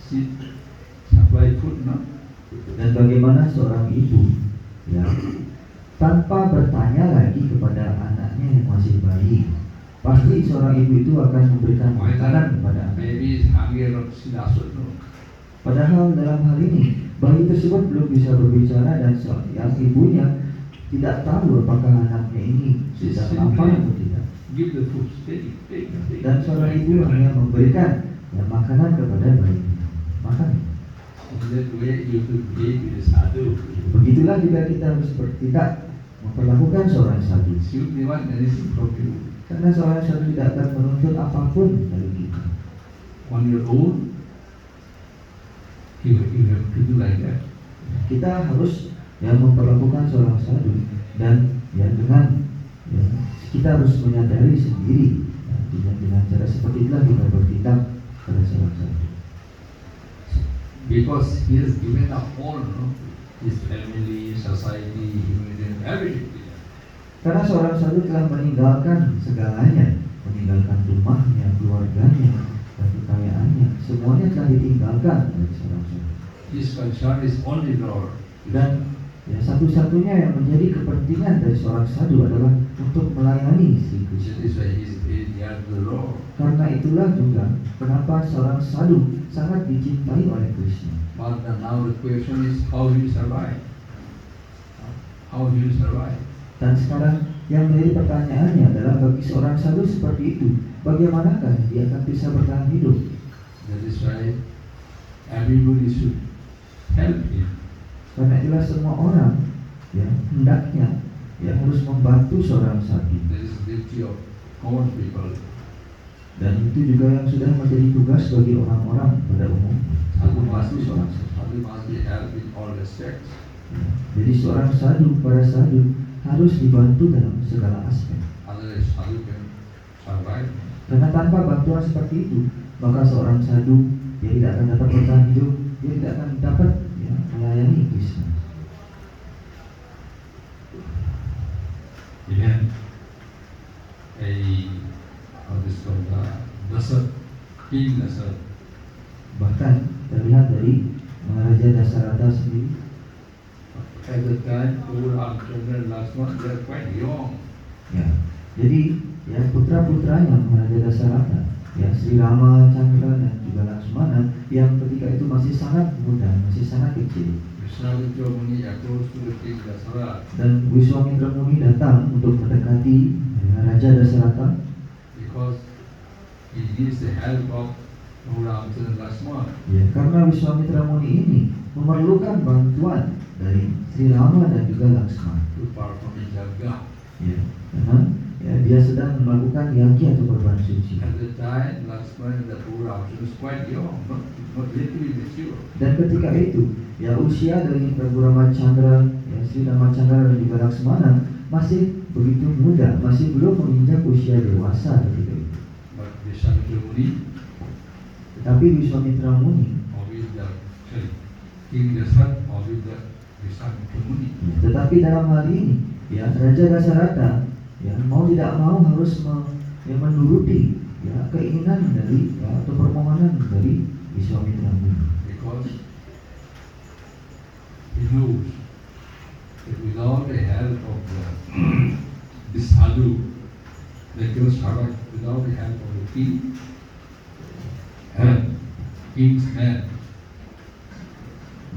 she supply food, no? Dan bagaimana seorang ibu, ya, tanpa bertanya lagi kepada anaknya yang masih bayi, pasti seorang ibu itu akan memberikan makanan kepada anak. Baby is hungry or she doesn't know. Padahal dalam hal ini bayi tersebut belum bisa berbicara dan yang ibunya tidak tahu apakah anaknya ini sudah lapar atau tidak. Give the food, take it. Dan seorang ibu hanya memberikan makanan kepada bayi. Makan. In that way, you could behave with a sadhu. Begitulah juga kita harus bertindak memperlakukan seorang sadhu. She won't demand anything from you. Karena seorang sadhu tidak akan menuntut apapun dari kita. On your own, you have to do like that. Kita harus memperlakukan seorang sadhu dan dengan kita harus menyadari sendiri dengan cara seperti itulah kita bertindak pada seorang sadhu. Because he has given up all, his family, society, humanity, everything. Karena seorang sadhu telah meninggalkan segalanya, meninggalkan rumahnya, keluarganya, dan kekayaannya, semuanya telah ditinggalkan oleh seorang sadhu. His concern is only Lord. Dan satu-satunya yang menjadi kepentingan dari seorang sadhu adalah untuk melayani si Krishna. That is why he is very near to the Lord. Karena itulah juga kenapa seorang sadhu sangat dicintai oleh Krishna. But now the question is how he will survive. How he will survive. Dan sekarang yang menjadi pertanyaannya adalah bagi seorang sadhu seperti itu, bagaimanakah dia akan bisa bertahan hidup? That is why everybody should help him. Karena itulah semua orang hendaknya harus membantu seorang sadhu. That is the duty of common people. Dan itu juga yang sudah menjadi tugas bagi orang-orang pada umum. Sadhu must be helped in all respects. Jadi seorang sadhu, para sadhu harus dibantu dalam segala aspek. Otherwise sadhu can survive. Karena tanpa bantuan seperti itu, maka seorang sadhu dia tidak akan dapat bertahan hidup, dia tidak akan dapat melayani Krishna. Even King Dasarath. Bahkan terlihat dari Maharaja Dasarata sendiri. At the time, Ramchandra and Lakshmana, they are quite young. Jadi putra-putranya Maharaja Dasarata, Sri Rama, Chandra dan juga Lakshmana yang ketika itu masih sangat muda, masih sangat kecil. Vishwamitra Muni approached to the King Dasarath. Dan Vishwamitra Muni datang untuk mendekati Raja Dasarata Because he needs the help of Ramchandra and Lakshmana. Karena Vishwamitra Muni ini memerlukan bantuan dari Sri Rama dan juga Lakshmana To perform yajna. Karena dia sedang melakukan yajna atau berbuat suci. At the time, Lakshmana and the Ramchandra was quite young, not literally mature. Dan ketika itu, usia dari Prabu Ramachandra, Sri Ramachandra dan juga Lakshmana masih begitu muda, masih belum menginjak usia dewasa ketika itu. But Vishwamitra Muni, Tetapi Vishwamitra Muni, King Dasarath, obeyed the Vishwamitra Muni. Tetapi dalam hal ini, Raja Dasarata mau tidak mau harus menuruti keinginan dari atau permohonan dari Vishwamitra Muni. Because he knows that without the help of the sadhu, they cannot survive. Without the help of the king and king's man,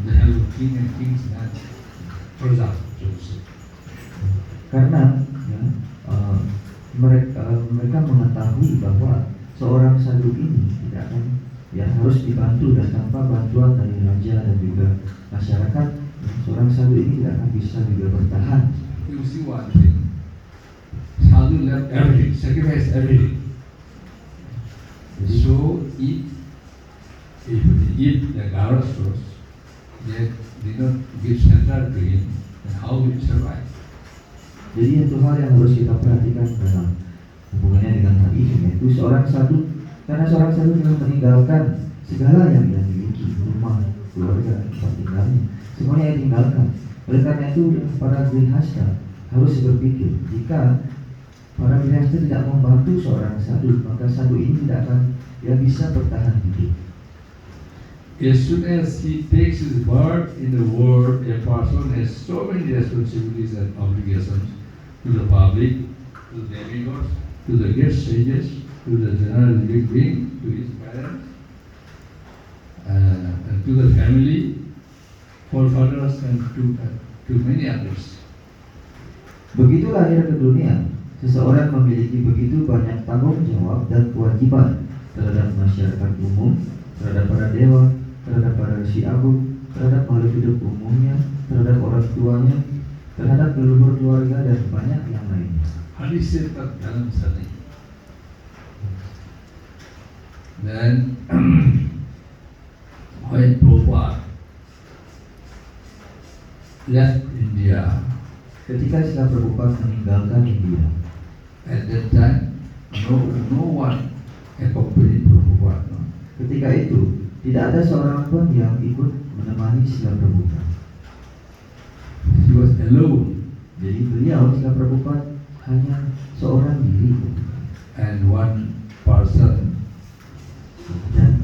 the help of king and king's man, Praja, so to say. Karena mereka mengetahui bahwa seorang sadhu ini tidak akan harus dibantu, dan tanpa bantuan dari raja dan juga masyarakat, seorang sadhu ini tidak akan bisa juga bertahan. You see one thing, sadhu left everything, sacrificed everything. So if the Garastos, they did not give shelter to him, then how will he survive? Jadi itu hal yang harus kita perhatikan dalam hubungannya dengan hal ini, yaitu seorang sadhu, karena seorang sadhu telah meninggalkan segala yang dia miliki, rumah, keluarga, tempat tinggalnya, semuanya dia tinggalkan. Oleh karena itu para grihasta harus berpikir, jika para grihasta tidak membantu seorang sadhu, maka sadhu ini tidak akan bisa bertahan hidup. As soon as he takes his birth in the world, a person has so many responsibilities and obligations to the public, to the demigods, to the great sages, to the general living being, to his parents, and to the family, forefathers, and to many others. Begitu lahir ke dunia, seseorang memiliki begitu banyak tanggung jawab dan kewajiban terhadap masyarakat umum, terhadap para dewa, terhadap para Rishi Agung, terhadap makhluk hidup umumnya, terhadap orang tuanya, terhadap leluhur keluarga, dan banyak yang lainnya. Hadis dalam sana. Then when Prabhupada left India, Ketika Srila Prabhupada meninggalkan India, at that time, no one accompanied Prabhupada. No? ketika itu tidak ada seorang pun yang ikut menemani Srila Prabhupada. He was alone, Jadi beliau Srila Prabhupada hanya seorang diri, and one person dan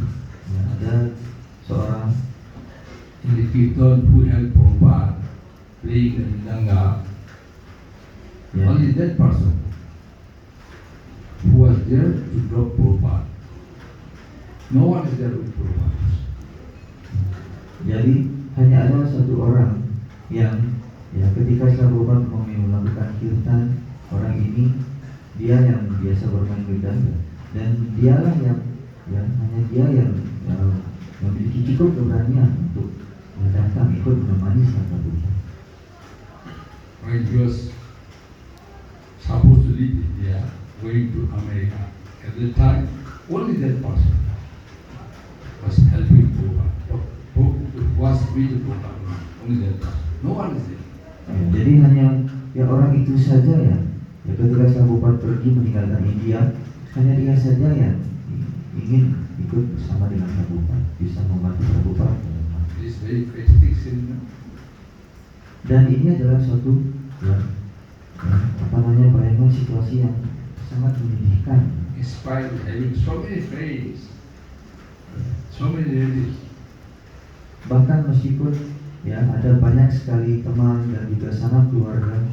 ada seorang in the kirtan who helped Prabhupada playing the mridanga. ya, Only that person who was there to drop Prabhupada. No one is there with Prabhupada. jadi hanya ada satu orang yang ketika Srila Prabhupada mau melakukan kirtan, orang ini dia yang biasa bermain mridanga, dan dialah yang hanya dia yang memiliki cukup keberanian untuk datang ikut menemani Srila Prabhupada. When he was supposed to leave India, going to America, at the time, only that person was helping Prabhupada. Who was with Prabhupada, only that person. No one is there. Ya, jadi hanya orang itu saja ya ketika Srila Prabhupada pergi meninggalkan India, hanya dia saja yang ingin ikut bersama dengan Prabhupada, bisa membantu Prabhupada. It is very pathetic scene. Dan ini adalah suatu bayangan situasi yang sangat menyedihkan. In spite of having so many friends, so many relatives, Bahkan meskipun ada banyak sekali teman dan juga sanak keluarga,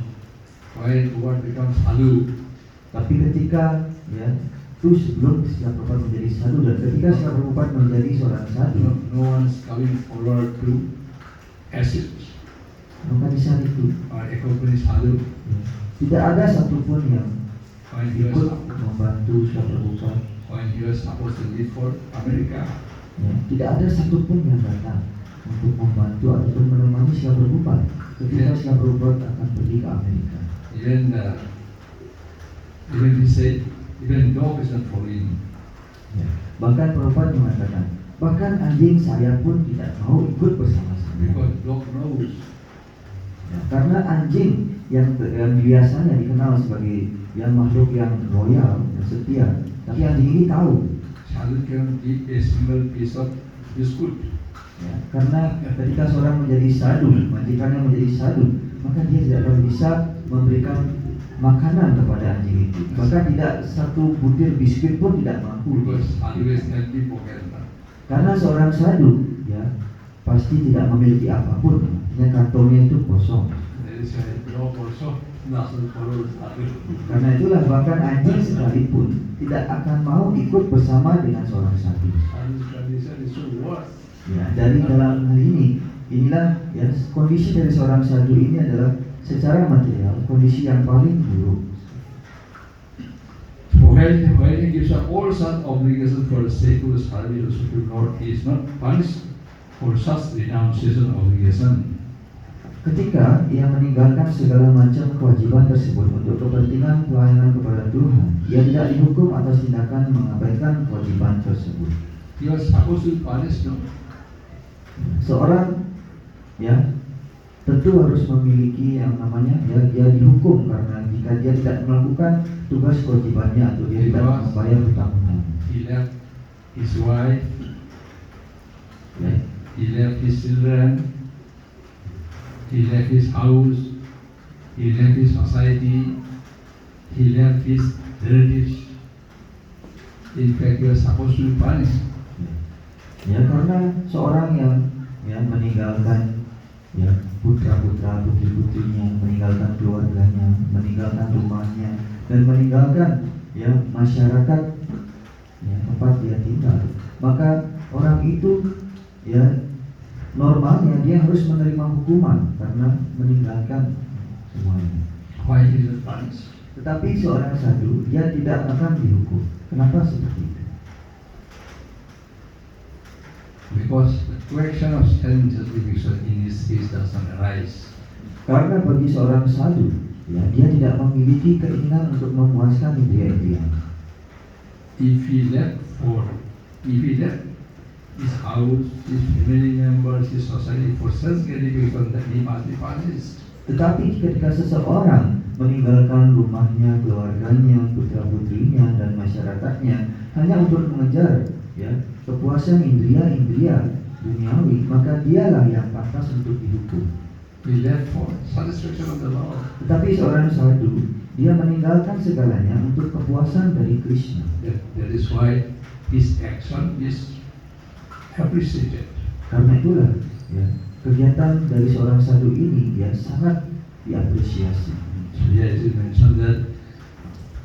when one becomes sadhu, tapi ketika itu sebelum Srila Prabhupada menjadi sadhu dan ketika Srila Prabhupada menjadi seorang sadhu, no one is coming forward to assist maka di saat itu or accompany sadhu. tidak ada satupun yang When he was, ikut membantu Srila Prabhupada. when he was supposed to leave for America, Tidak ada satupun yang datang untuk membantu ataupun menemani Srila Prabhupada ketika Srila Prabhupada akan pergi ke Amerika. even he said, even dog is not following. Bahkan Prabhupada mengatakan, bahkan anjing saya pun tidak mau ikut bersama saya. Because dog knows. Karena anjing yang biasanya dikenal sebagai makhluk yang loyal dan setia, tapi anjing ini tahu. Sadhu can give a single piece of biscuit. Karena ketika seorang menjadi sadhu, majikannya menjadi sadhu, maka dia tidak akan bisa memberikan makanan kepada anjing itu. Bahkan tidak satu butir biskuit pun tidak mampu. Because sadhu is empty pocket. Karena seorang sadhu pasti tidak memiliki apapun, hanya kantongnya itu kosong. There is a dog also doesn't follow sadhu. Karena itulah bahkan anjing sekalipun tidak akan mau ikut bersama dengan seorang sadhu. Sadhu's condition is so worse. Dari dalam hal ini, inilah kondisi dari seorang sadhu ini adalah secara material kondisi yang paling buruk. So when he gives up all such obligations for the sake of the service of the Supreme Lord, he is not punished for such renunciation obligation. Ketika ia meninggalkan segala macam kewajiban tersebut untuk kepentingan pelayanan kepada Tuhan, ia tidak dihukum atas tindakan mengabaikan kewajiban tersebut. He was supposed to be punished, no? Seorang tentu harus memiliki yang namanya dia dihukum karena jika dia tidak melakukan tugas kewajibannya atau dia tidak membayar hutang-hutang. He left his wife, he left his children, he left his house, he left his society, he left his relatives. In fact, he was supposed to be punished. Karena seorang yang meninggalkan putra-putra, putri-putrinya, meninggalkan keluarganya, meninggalkan rumahnya, dan meninggalkan masyarakat tempat dia tinggal, maka orang itu normalnya dia harus menerima hukuman karena meninggalkan semuanya. Why he is punished? Tetapi seorang sadhu dia tidak akan dihukum. Kenapa seperti itu? Because the question of self-justification in this case does not arise. Karena bagi seorang sadhu, dia tidak memiliki keinginan untuk memuaskan indria-indria. If he left his house, his family members, his society for such gratification that he must be punished. Tetapi ketika seseorang meninggalkan rumahnya, keluarganya, putra-putrinya, dan masyarakatnya hanya untuk mengejar kepuasan indria duniawi, maka dialah yang pantas untuk dihukum. He left for satisfaction of the Lord. Tetapi seorang sadhu, dia meninggalkan segalanya untuk kepuasan dari Krishna. That is why his action is appreciated. Karena itulah kegiatan dari seorang sadhu ini sangat diapresiasi. So here it is mentioned that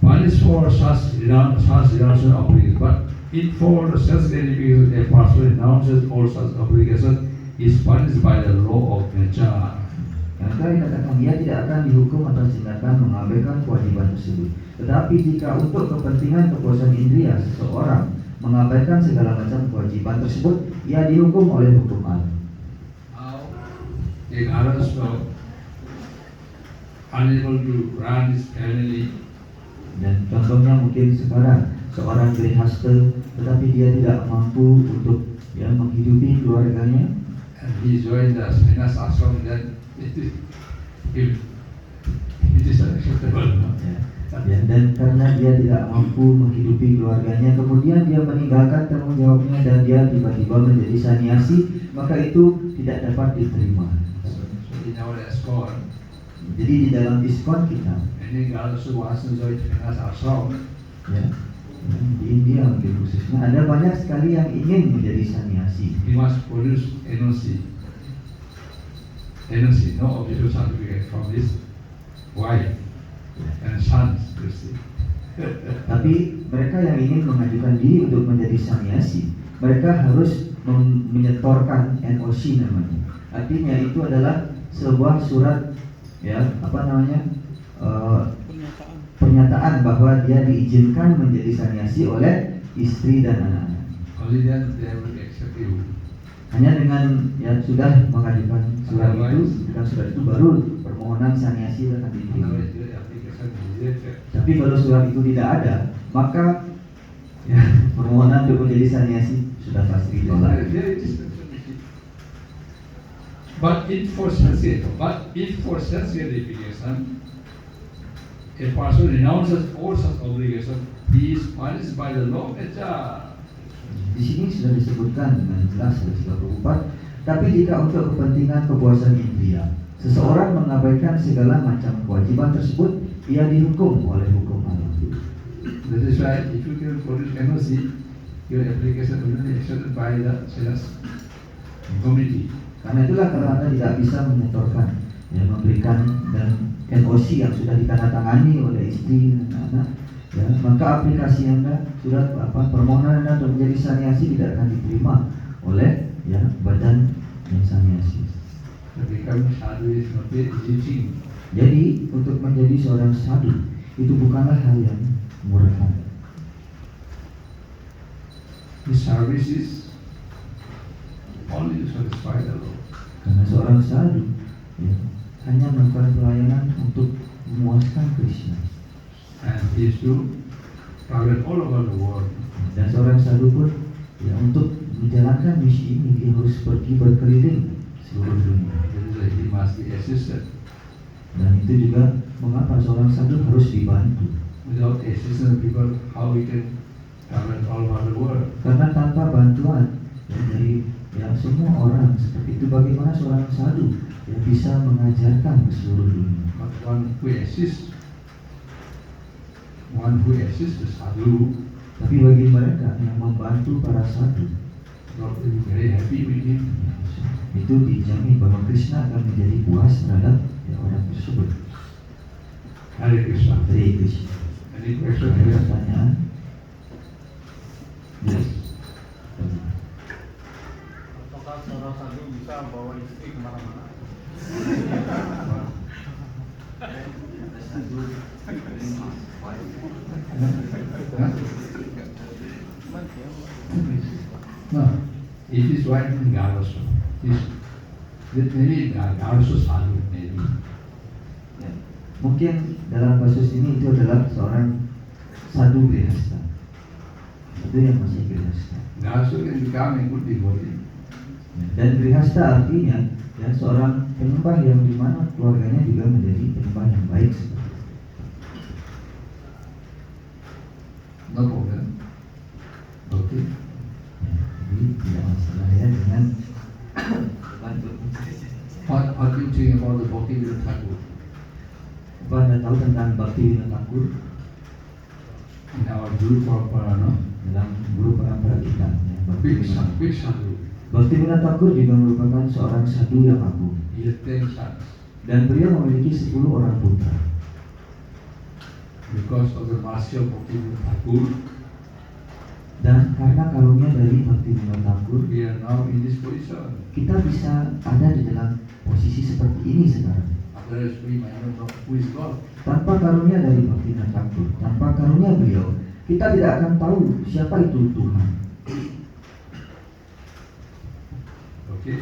punish for such renunciation of obligation, but if for such gratification a person renounces all such obligation, is punished by the law of nature. Maka dikatakan dia tidak akan dihukum atas tindakan mengabaikan kewajiban tersebut. Tetapi jika untuk kepentingan kepuasan indria seseorang mengabaikan segala macam kewajiban tersebut, ia dihukum oleh hukum alam. In others, unable to run his family. Dan contohnya mungkin sekarang seorang grihasta tetapi dia tidak mampu untuk menghidupi keluarganya. And he joined the sannyas ashram, then it is unacceptable. Dan karena dia tidak mampu menghidupi keluarganya, kemudian dia meninggalkan tanggung jawabnya dan dia tiba-tiba menjadi sannyasi, maka itu tidak dapat diterima. So in our ISKCON, jadi di dalam ISKCON kita, any girl who wants to join sannyas ashram, di India mungkin khususnya, ada banyak sekali yang ingin menjadi sannyasi. he must produce NOC, no official certificate from his wife and sons. Tapi mereka yang ingin mengajukan diri untuk menjadi sannyasi, mereka harus menyetorkan NOC namanya. Artinya itu adalah sebuah surat pernyataan bahwa dia diizinkan menjadi sannyasi oleh istri dan anak-anak. Only then they will accept you. Hanya dengan sudah mengajukan surat itu, baru permohonan sannyasi akan diterima. Otherwise, the application is rejected. Tapi kalau surat itu tidak ada, maka permohonan untuk menjadi sannyasi sudah pasti ditolak. But if for such gratification, a person renounces all such obligation, he is punished by the law of nature. Di sini sudah disebutkan dengan jelas oleh Sila Prabhupada. Tapi jika untuk kepentingan kepuasan indria, seseorang mengabaikan segala macam kewajiban tersebut, ia dihukum oleh hukum alam. That is why if you can produce NOC, your application will be accepted by the sannyas committee. Karena itulah kalau Anda tidak bisa menyetorkan, memberikan dan NOC yang sudah ditandatangani oleh istri dan anak, maka aplikasi Anda, surat permohonan Anda untuk menjadi sannyasi tidak akan diterima oleh badan yang sannyasi. Jadi untuk menjadi seorang sadhu itu bukanlah hal yang murah. His service is only to satisfy the Lord. Karena seorang sadhu hanya melakukan pelayanan untuk memuaskan Krishna. And he is to travel all over the world. Dan seorang sadhu pun untuk menjalankan misi ini dia harus pergi berkeliling seluruh dunia. That is why he must be assisted. Dan itu juga mengapa seorang sadhu harus dibantu. Without assistance people, how we can travel all over the world? Karena tanpa bantuan dari semua orang seperti itu, bagaimana seorang sadhu bisa mengajarkan ke seluruh dunia. But one who assists the sadhu, tapi bagi mereka yang membantu para sadhu, Lord will be very happy with him. Itu dijamin bahwa Krishna akan menjadi puas terhadap orang tersebut. Hare Krishna. Hare Krishna. Any question? Ada pertanyaan? Yes. Apakah seorang sadhu bisa bawa istri kemana-mana? No, it is right in Garvaso. Maybe Garvaso sadhu, maybe. Mungkin dalam kasus ini itu adalah seorang sadhu grihasta. Itu yang masih grihasta. Grihastha can become a good devotee. Dan grihasta artinya ya seorang penyembah yang dimana keluarganya juga menjadi penyembah yang baik seperti itu. No problem. Oke. Ya, jadi tidak masalah ya dengan What do you think about the Bhaktivinoda Thakur? apa Anda tahu tentang Bhaktivinoda Thakur In our Guru Parampara, no? dalam guru parampara kita ya, Big sadhu. Bhaktivinoda Thakur juga merupakan seorang sadhu yang agung He has 10 sons. dan beliau memiliki 10 orang putra. Because of the mercy of Bhaktivinoda Thakur, Dan karena karunia dari Bhaktivinoda Thakur, we are now in this position. kita bisa ada di dalam posisi seperti ini sekarang. Otherwise, we might not know who is God. Tanpa karunia dari Bhaktivinoda Thakur, tanpa karunia beliau, kita tidak akan tahu siapa itu Tuhan. Okay?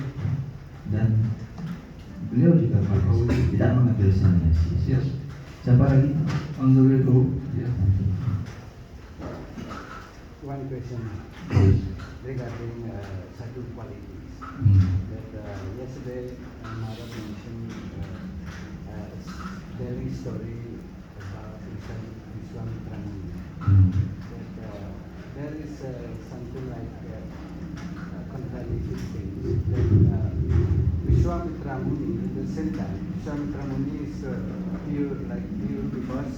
Dan beliau juga tidak mengambil sanyasi. Yes. Siapa lagi? On the way to, yeah. One question Yes. regarding sadhu qualities. That yesterday Maharaj mentioned telling story about Vishwamitra Muni. That there is something like contradictory things. That Vishwamitra Muni, at the same time, Vishwamitra Muni is pure because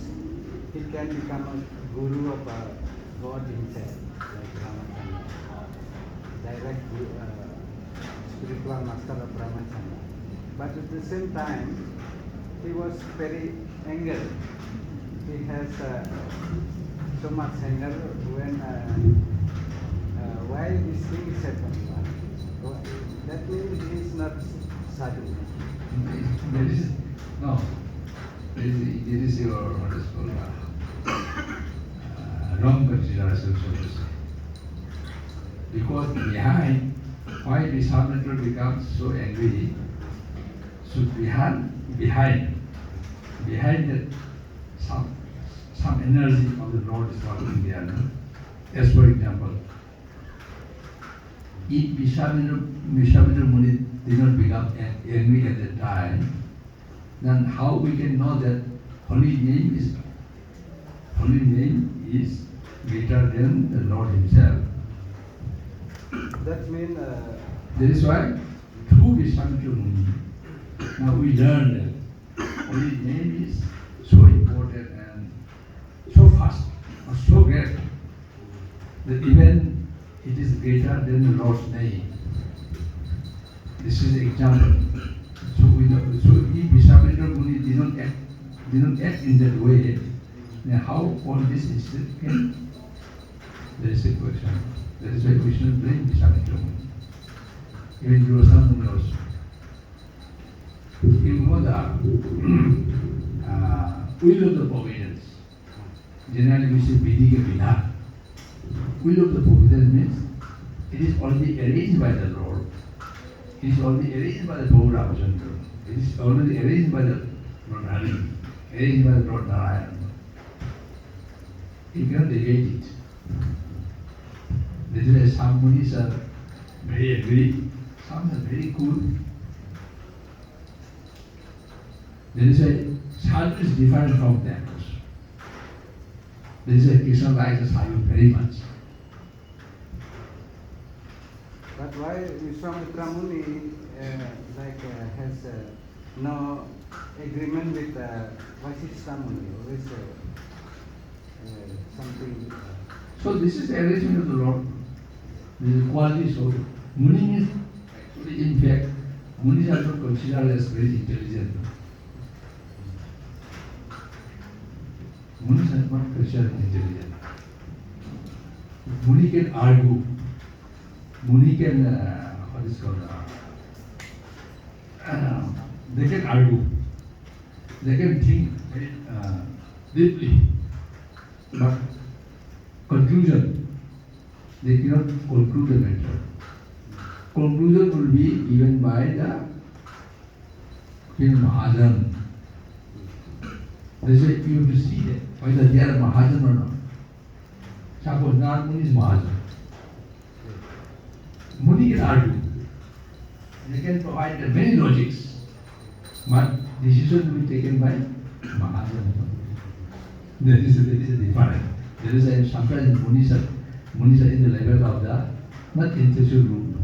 he can become a guru of God himself, like Ramachandra, direct spiritual master of Ramachandra. But at the same time, he was very angry. He has so much anger when why this thing is happening. That means he is not sadhu. There is, no, there is your, what is called, wrong consideration, so to say. Because behind, why Vishwamitra becomes so angry, so behind that some energy of the Lord is working there. No? As for example, if Vishwamitra Muni did not become angry at that time, then how we can know that holy name is greater than the Lord himself? That means That is why through Vishwamitra Muni, now we learn that holy name is so important and so fast or so great that even it is greater than the Lord's name. This is the example. So if Vishwamitra Muni did not act in that way, then how all this incident came? That is the question. That is why we should blame Vishwamitra Muni. Even Durvasa Muni also. You know the will of the providence. Generally we say Vedika Vidha. Will of the providence means it is already arranged by the Lord. It is already arranged by the Lord Ramachandra. It is already arranged by the Lord Hari, arranged by the Lord Narayana. You cannot negate it. That is why some munis are very angry, some are very cool. That is why sadhu is different from them. That is why Krishna likes the sadhu very much. but why Vishwamitra Muni has no agreement with Vasishtha Muni, always something. So this is the arrangement of the Lord. This is quality. So Muni is actually, in fact, Munis are not considered as very intelligent. Munis are not considered intelligent. Muni can argue. Muni can, what is called, they can argue. They can think very deeply. But conclusion, they cannot conclude the matter. Conclusion will be given by the King Mahajan. They say you have to see that whether they are Mahajan or not. Suppose Narmuni is Mahajan. Muni can argue. They can provide the many logics, but decision will be taken by Mahajan. There is a difference. There is a sometimes Munis are in the level of the not intellectual group.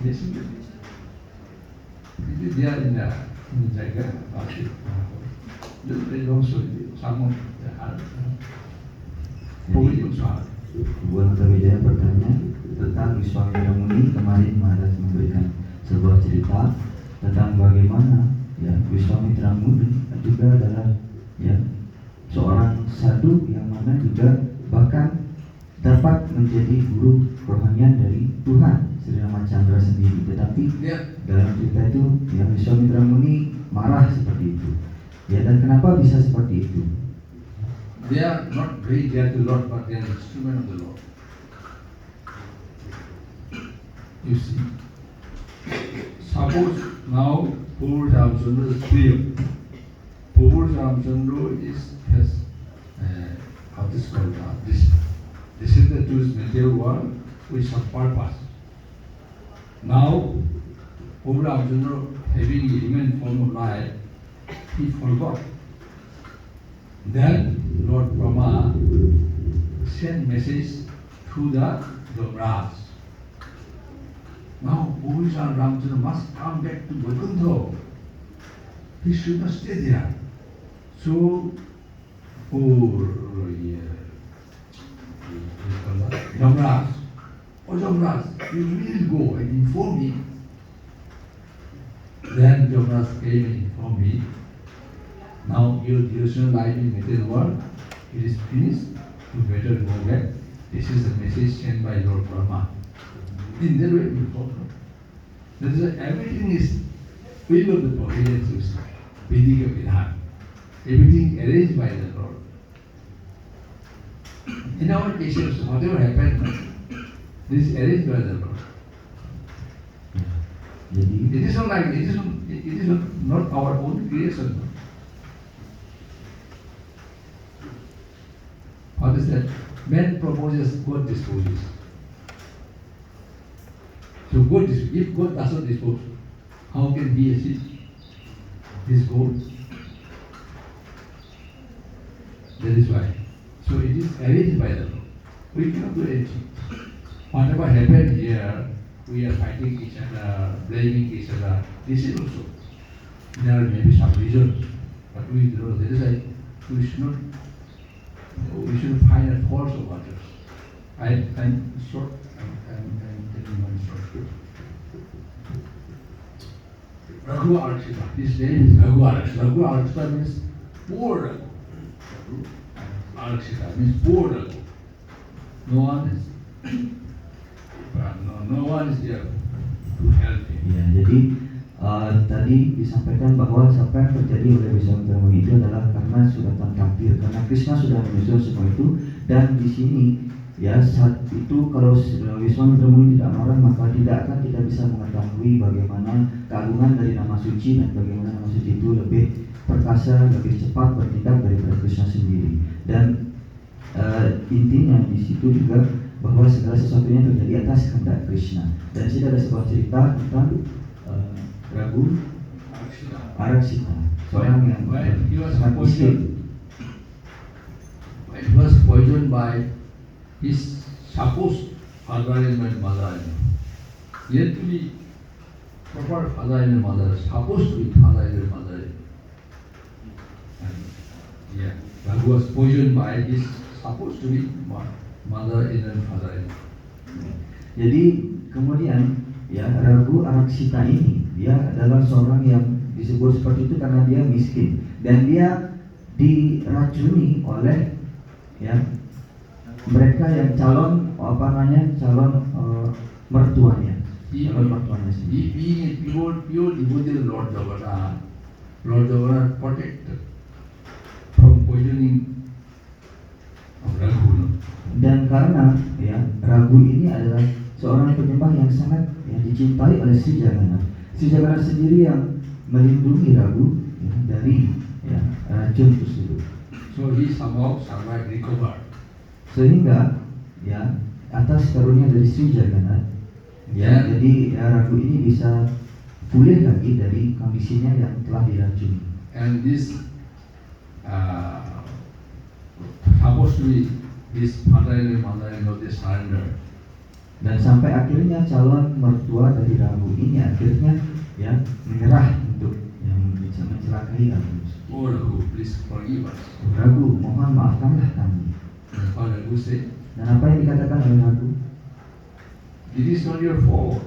Yes, they are in the Jaga. Very long story. Some of the hard. Buat Wijaya bertanya tentang Wiswamitra Muni. Kemarin Maharaj memberikan sebuah cerita tentang bagaimana ya Wiswamitra Muni juga adalah ya seorang sadhu yang mana juga bahkan dapat menjadi guru rohanian dari Tuhan Sri Ramacandra sendiri. Tetapi dalam cerita itu ya Wiswamitra Muni marah seperti itu. Ya, dan kenapa bisa seperti itu? They are not very dear to Lord, but they are instrument of the Lord. You see, suppose now Prabhu Ramchandra is clear. Prabhu Ramchandra has how this called this is the to his material world with some purpose. Now Prabhu Ramchandra having a human form of life, he forgot. Then Lord Brahma sent message through the Yamaraj. Now Prabhu Ramchandra must come back to Vaikuntha. He should not stay there. So, Yamaraj, you will go and inform me. Then Yamaraj came and informed me. Now your devotional life in material world, it is finished. You better go back. This is the message sent by Lord Brahma. In that way, we follow. That is why everything is will of the providence of Vedika Vidhan. Everything arranged by the Lord. In our cases, whatever happened, this is arranged by the Lord. It is not like it is not our own creation. What is that? Man proposes, God disposes. So if God doesn't dispose, how can he achieve his goal? That is why. So it is arranged by the Lord. We cannot do anything. Whatever happened here, we are fighting each other, blaming each other. This is also. There may be some reasons, but we don't know. That is why we should find a fault of others. I'm telling one short story. Raghu Arakshita. His name is Raghu Arakshita. Raghu Arakshita means poor Raghu. Arakshita means poor Raghu. No one is there to help him. Ya, jadi tadi disampaikan bahwa apa yang terjadi oleh Wiswamitra Muni itu adalah karena suratan takdir, karena Krishna sudah menyusun semua itu. Dan di sini ya saat itu kalau Wiswamitra Muni tidak marah, maka tidak akan kita bisa mengetahui bagaimana keagungan dari nama suci dan bagaimana nama suci itu lebih perkasa, lebih cepat bertindak daripada Krishna sendiri. Dan intinya di situ juga bahwa segala sesuatunya terjadi atas kehendak Krishna. Dan di sini ada sebuah cerita tentang Raghu Arakshita, seorang yang sangat miskin. He was poisoned by his supposed father-in-law and mother-in-law. Yet to be proper father-in-law and mother, supposed to be father-in-law and mother-in-law. Yeah, Raghu was poisoned by his supposed to be mother-in-law and father-in-law. Jadi kemudian ya Raghu Arakshita ini dia adalah seorang yang disebut seperti itu karena dia miskin dan dia diracuni oleh ya mereka yang calon mertuanya. Calon mertuanya sendiri. Being a pure devotee of Lord Jagannath protected from poisoning of Raghu. Dan karena ya Raghu ini adalah seorang penyembah yang sangat dicintai oleh Sri Jagannath. Sri Jagannath sendiri yang melindungi Raghu dari racun tersebut. So he somehow survived, recovered. Sehingga ya atas karunia dari Sri Jagannath ya, Ya. jadi ragu ini bisa pulih lagi dari kondisinya yang telah diracuni. And this supposed to be his mother-in-law, they surrender. Dan sampai akhirnya calon mertua dari ragu ini akhirnya ya menyerah untuk yang bisa mencelakai ragu. Oh Raghu, please forgive us. Ragu, mohon maafkanlah kami. And what Raghu said, Dan apa yang dikatakan oleh ragu? it is not your fault.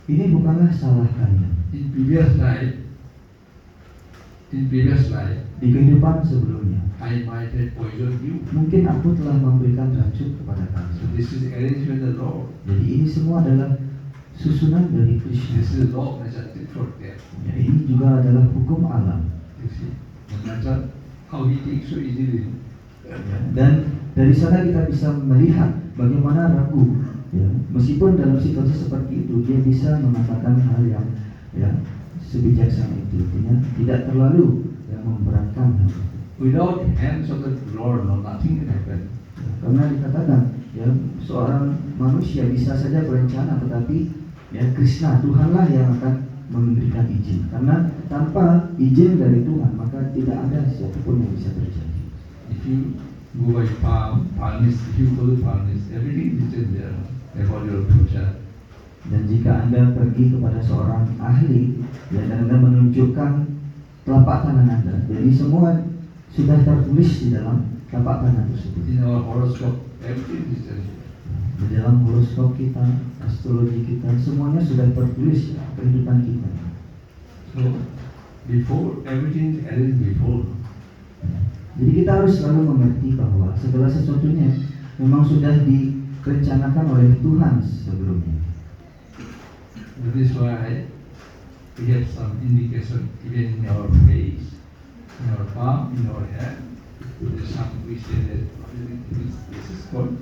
Ini bukanlah salah kalian. In previous life, Di kehidupan sebelumnya, I might have poisoned you. mungkin aku telah memberikan racun kepada So kalian. this is arranged by the Lord. Jadi ini semua adalah susunan dari Krishna. This is law majestic for them. Ya, ini juga adalah hukum alam. You see, no matter how he takes so easily. Ya, dan dari sana kita bisa melihat bagaimana ragu, ya, meskipun dalam situasi seperti itu dia bisa mengatakan hal yang ya sebijaksana itu, artinya tidak terlalu yang memberatkan hal itu. Without hands of the Lord, no, nothing can happen. Ya, karena dikatakan ya seorang manusia bisa saja berencana, tetapi ya Krishna Tuhanlah yang akan memberikan izin. Karena tanpa izin dari Tuhan maka tidak ada siapapun yang bisa terjadi. If you go by permits, if you go to permits, everything is written there about your future. Dan jika Anda pergi kepada seorang ahli ya, dan Anda menunjukkan telapak tangan Anda, jadi semua sudah tertulis di dalam telapak tangan tersebut. In our horoscope, everything is written here. Di dalam horoskop kita, astrologi kita, semuanya sudah tertulis kehidupan kita. So, before, everything is arranged before. Jadi kita harus selalu mengerti bahwa segala sesuatunya memang sudah direncanakan oleh Tuhan sebelumnya. That is why we have some indication even in our face, in our palm, in our hand. There is some we say that this is called.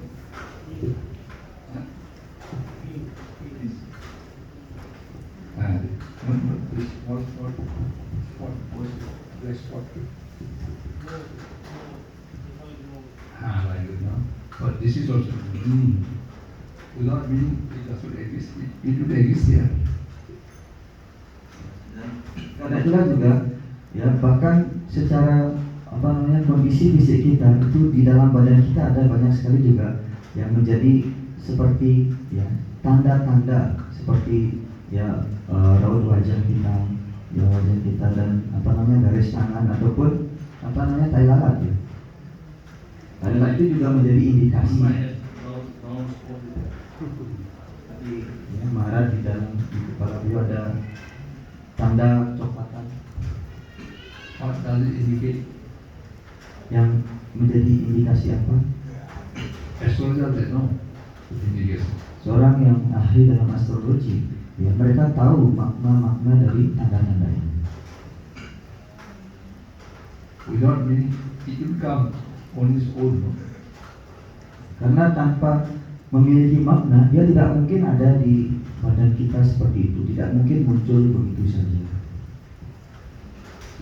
This small spot, like it now. But this is also meaning. Without meaning, it doesn't exist. It would exist here. Karena itulah juga ya bahkan secara kondisi fisik kita itu di dalam badan kita ada banyak sekali juga yang menjadi seperti ya tanda-tanda seperti ya raut wajah kita, ya wajah kita dan garis tangan ataupun tai lalat ya. Tai lalat itu juga menjadi indikasi ya, marah di dalam di kepala beliau ada tanda coklatan What does it indicate? yang menjadi indikasi apa? Astrologer they know indication. Seorang yang ahli dalam astrologi, ya mereka tahu makna-makna dari tanda-tanda ini. Without meaning, it will come on its own. No? Karena tanpa memiliki makna, dia tidak mungkin ada di badan kita seperti itu, tidak mungkin muncul begitu saja.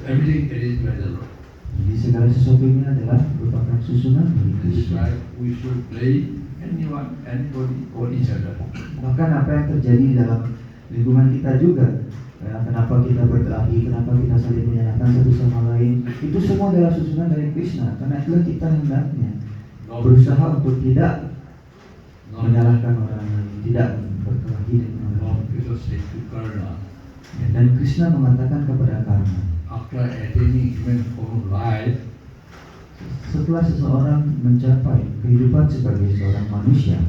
Everything arranged by the Lord. Jadi segala sesuatunya adalah merupakan susunan dari That is Krishna. why we should blame anyone, anybody, or each other. Bahkan apa yang terjadi di dalam lingkungan kita juga, ya, kenapa kita berkelahi, kenapa kita saling menyalahkan satu sama lain, itu semua adalah susunan dari Krishna. Karena itulah kita hendaknya berusaha untuk tidak menyalahkan orang lain, tidak berkelahi dengan orang Lord lain. Jesus said to Karna, Ya, dan Krishna mengatakan kepada Karna, after attaining human form of life, setelah seseorang mencapai kehidupan sebagai seorang manusia,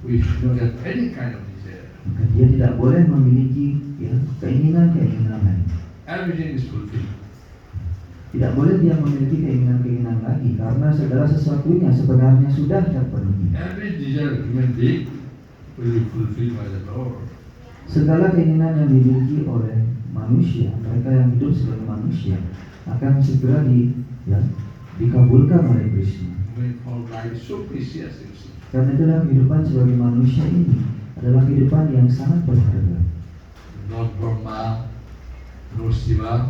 we should not have any kind of desire. maka dia tidak boleh memiliki ya, keinginan-keinginan lain. Everything is fulfilled. Tidak boleh dia memiliki keinginan-keinginan lagi, karena segala sesuatunya sebenarnya sudah terpenuhi. Every desire of human being will be fulfilled by the Lord. Segala keinginan yang dimiliki oleh manusia, mereka yang hidup sebagai manusia, akan segera dikabulkan oleh Krishna. Human form of life is so precious, you see. Karena itulah kehidupan sebagai manusia ini adalah kehidupan yang sangat berharga. Lord Brahma, Lord Shiva,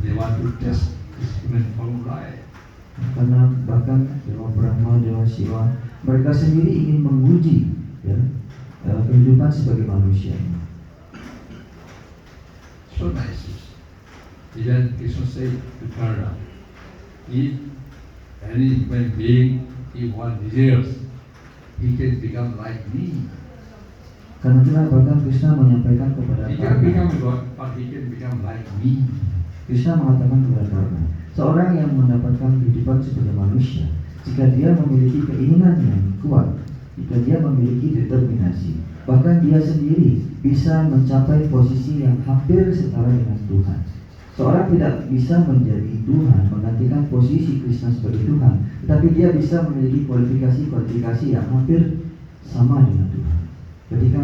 they want to test this human form of life. Karena bahkan Dewa Brahma, Dewa Siwa Mereka sendiri ingin menguji ya, kehidupan sebagai manusia. So nice. Even Krishna said to Karna, if any human being, if one desires, he can become like me. Karena itulah bahkan Krishna menyampaikan kepada He can become Karna. a God, but he can become like me. Krishna mengatakan kepada Karna, seorang yang mendapatkan kehidupan sebagai manusia, jika dia memiliki keinginan yang kuat, jika dia memiliki determinasi, bahkan dia sendiri bisa mencapai posisi yang hampir setara dengan Tuhan. Seorang tidak bisa menjadi Tuhan, menggantikan posisi Krishna sebagai Tuhan, tetapi dia bisa memiliki kualifikasi yang hampir sama dengan Tuhan. Ketika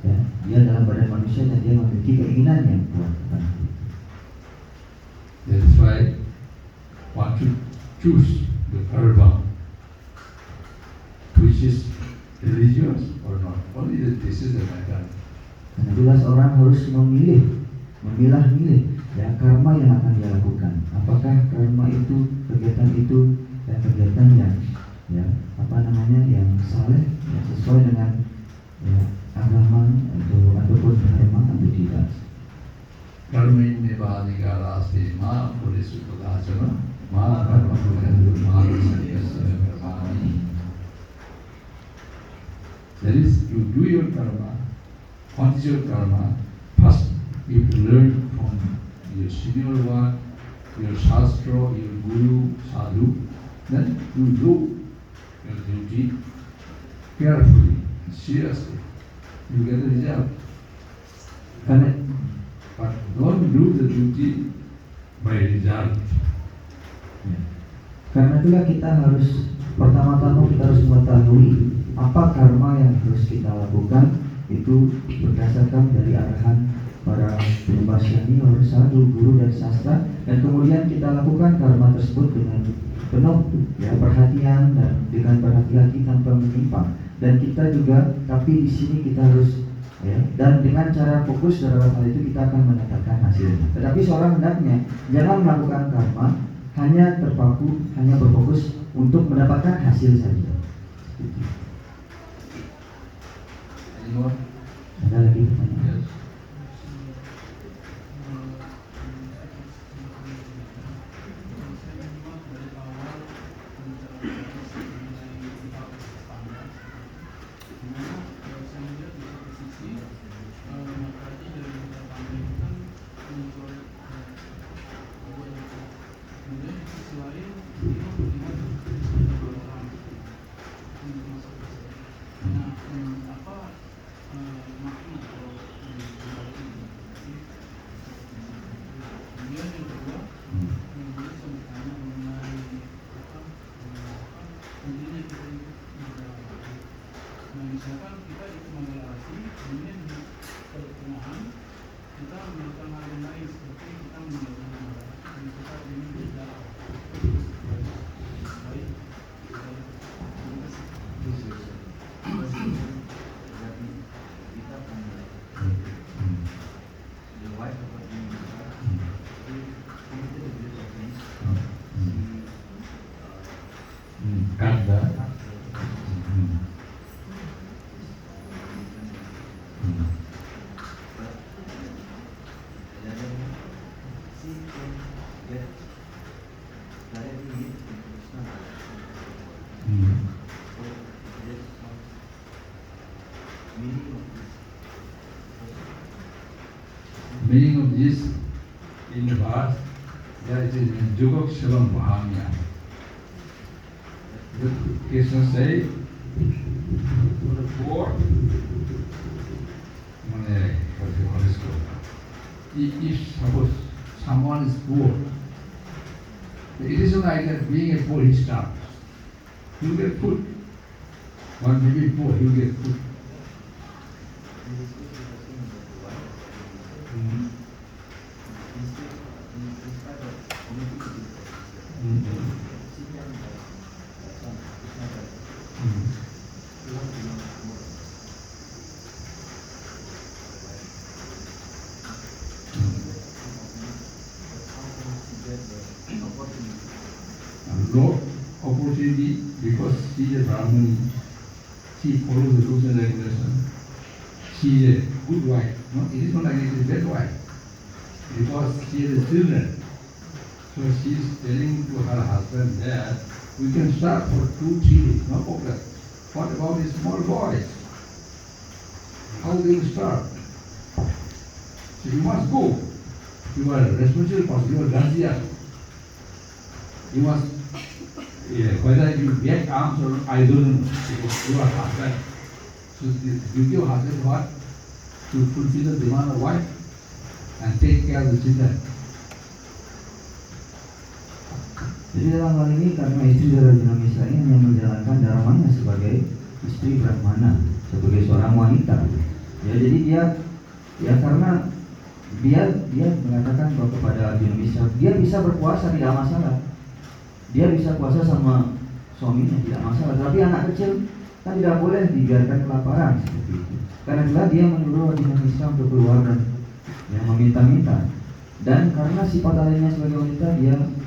ya, dia dalam badan manusia dan dia memiliki keinginan yang kuat. That's why want to choose the karma, which is religious or not. Only that this is the matter. Karena itulah seorang harus memilah-milih ya karma yang akan dia lakukan. Apakah karma itu, kegiatan yang ya yang saleh, yang sesuai dengan ya, agama ataupun dharma atau tidak. Karmin nivadikalasti ma purisupodacana ma karma purendu ma satyasya karmani. That is, you do your karma. What is your karma? First, you learn from your senior one, your shastra, your guru, sadhu. Then you do your duty carefully, seriously. You get the result. But don't do the duty by result. Karena itulah kita harus pertama-tama mengetahui apa karma yang harus kita lakukan itu berdasarkan dari arahan para penyembah senior, sadhu, guru dan sastra, dan kemudian kita lakukan karma tersebut dengan penuh ya perhatian dan dengan berhati-hati tanpa menyimpang. Dan kita juga, tapi di sini kita harus ya, dan dengan cara fokus terhadap hal itu kita akan mendapatkan hasilnya. Tetapi seorang hendaknya jangan melakukan karma hanya berfokus untuk mendapatkan hasil saja. Anyone? Ada lagi pertanyaan? Yes. Misalkan kita ikut menggelarasi, kemudian di pertengahan kita melakukan hal yang lain seperti kita melakukan menggelarasi dan kita ingin berjalan. Baik. Kanda. Meaning of this in the verse, that it is in Jugokshavam Bhamya. Krishna say, to the poor, if suppose someone is poor, it is not like that being a poor he starves. He will get food. One may be poor, he will get food. No opportunity because he is a Brahmin. she follows the rules and regulations. She is a good wife. No, it is not like it is a bad wife. Because she has children. So she is telling to her husband that we can start for 2-3 days, no problem. What about the small boys? How they will start? So you must go. You are a responsible person, you are guardian. You must, whether you get arms or I don't know, because you are husband. So the duty of husband what? To fulfill the demand of wife and take care of the children. Jadi dalam hal ini karena istri dari Raja Misa ini hanya menjalankan dharmanya sebagai istri Brahmana, sebagai seorang wanita. Ya jadi dia karena dia mengatakan bahwa kepada Arjuna Misa dia bisa berpuasa tidak masalah. Dia bisa puasa sama suaminya tidak masalah. Tapi anak kecil kan tidak boleh dibiarkan kelaparan seperti itu. Karena itulah dia menyuruh Arjuna Misa untuk keluar dan meminta-minta. Dan karena sifat lainnya sebagai wanita,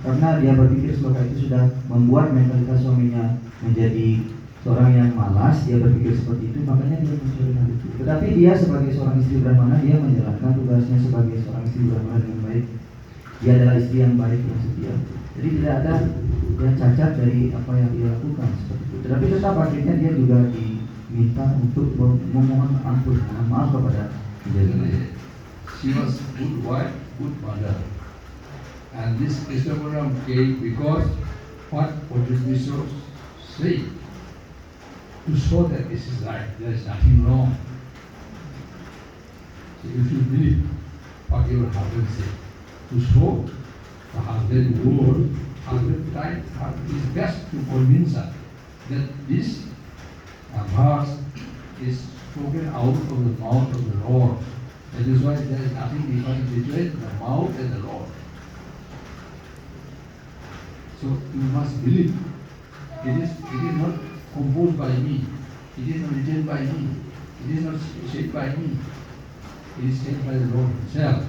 karena dia berpikir sloka itu sudah membuat mentalitas suaminya menjadi seorang yang malas, dia berpikir seperti itu, makanya dia mencuri hal itu. Tetapi dia sebagai seorang istri Brahmana, dia menjalankan tugasnya sebagai seorang istri Brahmana dengan baik. Dia adalah istri yang baik, yang setia. Jadi tidak ada yang cacat dari apa yang dia lakukan seperti itu. Tetapi tetap akhirnya dia juga diminta untuk memohon ampun, maaf kepada penjaga. She was good wife, good mother. And this Krishna program came because what Vishnu say to show that this is right, there is nothing wrong. So you should believe what your husband said. To show the husband word, husband tried his best to convince her that this verse is spoken out of the mouth of the Lord. That is why there is nothing different between the mouth and the Lord. So you must believe. It is not composed by me. It is not written by me. It is not said by me. It is said by the Lord Himself.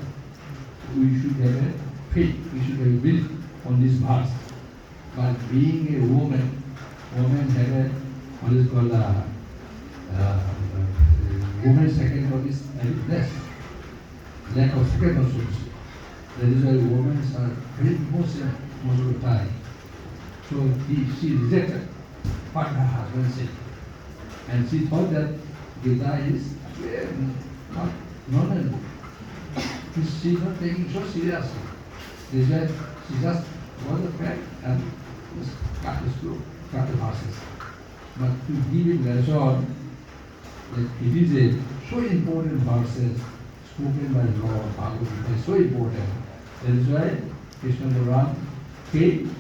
We should have a faith. We should have a belief on this verse. But being a woman have a what is called woman's second thought is less. Lack of second also. That is why women are very most of the time. So she rejected what her husband said. And she thought that Gita is not normal. She is not taking so seriously. That is why she just got the fact and just cut the screw, cut the verses. But to give it lesson that it is a so important verses spoken by the Lord Bhagavad Gita is so important. That is why Krishna Balaram came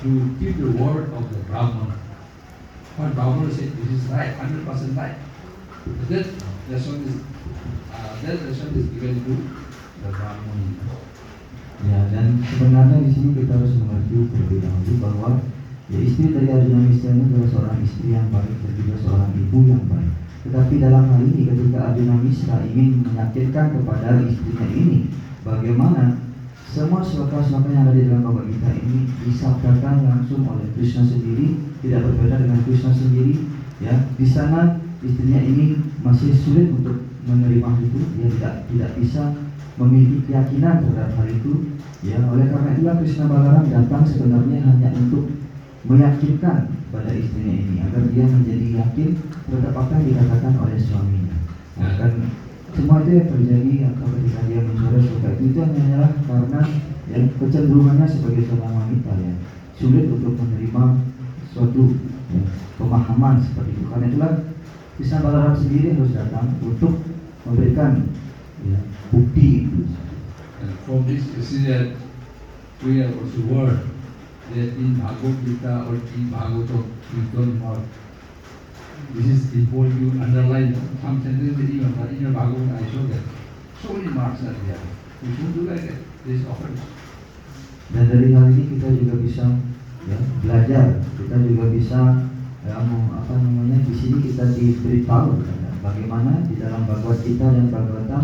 to keep the word of the Brahman. What Brahman said, this is right, 100% right. That lesson is given to the Brahman. Ya, dan sebenarnya di sini kita harus mengerti terlebih dahulu bahwa ya istri dari Arjuna Misa ini adalah seorang istri yang baik dan juga seorang ibu yang baik. Tetapi dalam hal ini ketika Arjuna Misa ingin meyakinkan kepada istrinya ini bagaimana semua sloka-sloka yang ada di dalam Bhagavad Gita ini disabdakan langsung oleh Krishna sendiri, tidak berbeda dengan Krishna sendiri. Ya, di sana istrinya ini masih sulit untuk menerima itu, dia tidak bisa memiliki keyakinan terhadap hal itu. Ya, oleh karena itulah Krishna Balaram datang sebenarnya hanya untuk meyakinkan pada istrinya ini agar dia menjadi yakin terhadap apa yang dikatakan oleh suaminya. Dan semua itu yang terjadi ketika dia mencari sloka itu hanyalah karena yang kecenderungannya sebagai seorang wanita ya sulit untuk menerima suatu ya, pemahaman seperti itu. Karena itulah Krishna Balaram sendiri harus datang untuk memberikan ya, bukti itu. And from this you see that we are also aware that in Bhagavad Gita or in Bhagavatam we don't know. This is important, you underline some sentences even, but in your Bhagavatam I show that. So many marks are there. We should do like that. This is often. Dan dari hal ini kita juga bisa ya, belajar, kita juga bisa di sini kita diberitahu bagaimana di dalam Bhagavad Gita dan Bhagavatam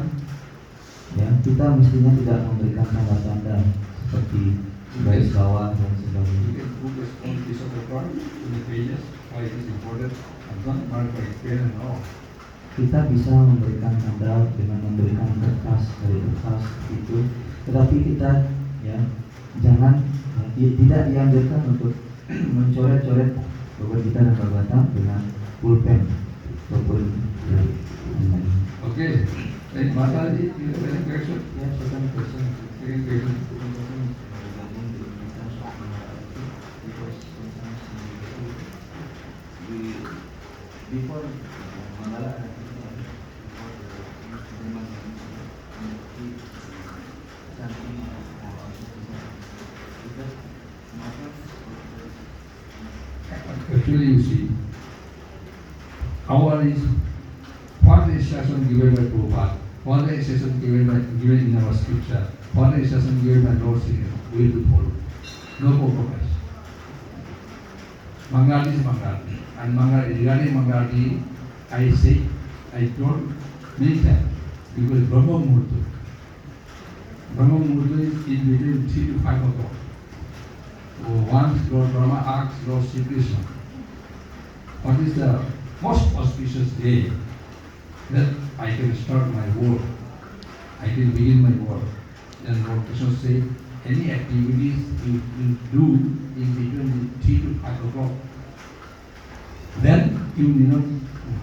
ya kita mestinya tidak memberikan tanda-tanda seperti garis bawah dan sebagainya. You can put a small piece of the card in the pages. why it is important. I'm not marked by pen and all. Kita bisa memberikan tanda dengan memberikan kertas dari kertas itu, tetapi kita ya jangan tidak dianjurkan untuk mencoret-coret bahwa kita dan Bhagavatam dengan pulpen ataupun ya. Okay. Then Mataji, you have any question? Ya, second question. Second question. Before Mangala Actually, you see, our is what the instruction given by Prabhupada, what the instruction given in our scripture, what the instruction given by Lord Sri we will follow. No compromise. Mangali is Mangali, and Mangali regarding Mangali, I say, I told many times because Brahma Murtu. Brahma Murtu is in between 3 to 5 o'clock. So once Lord Brahma asks Lord Sri Krishna, what is the most auspicious day that I can start my work, I can begin my work? Then Lord Krishna said, any activities you do in between 3 to 5 o'clock, then you know,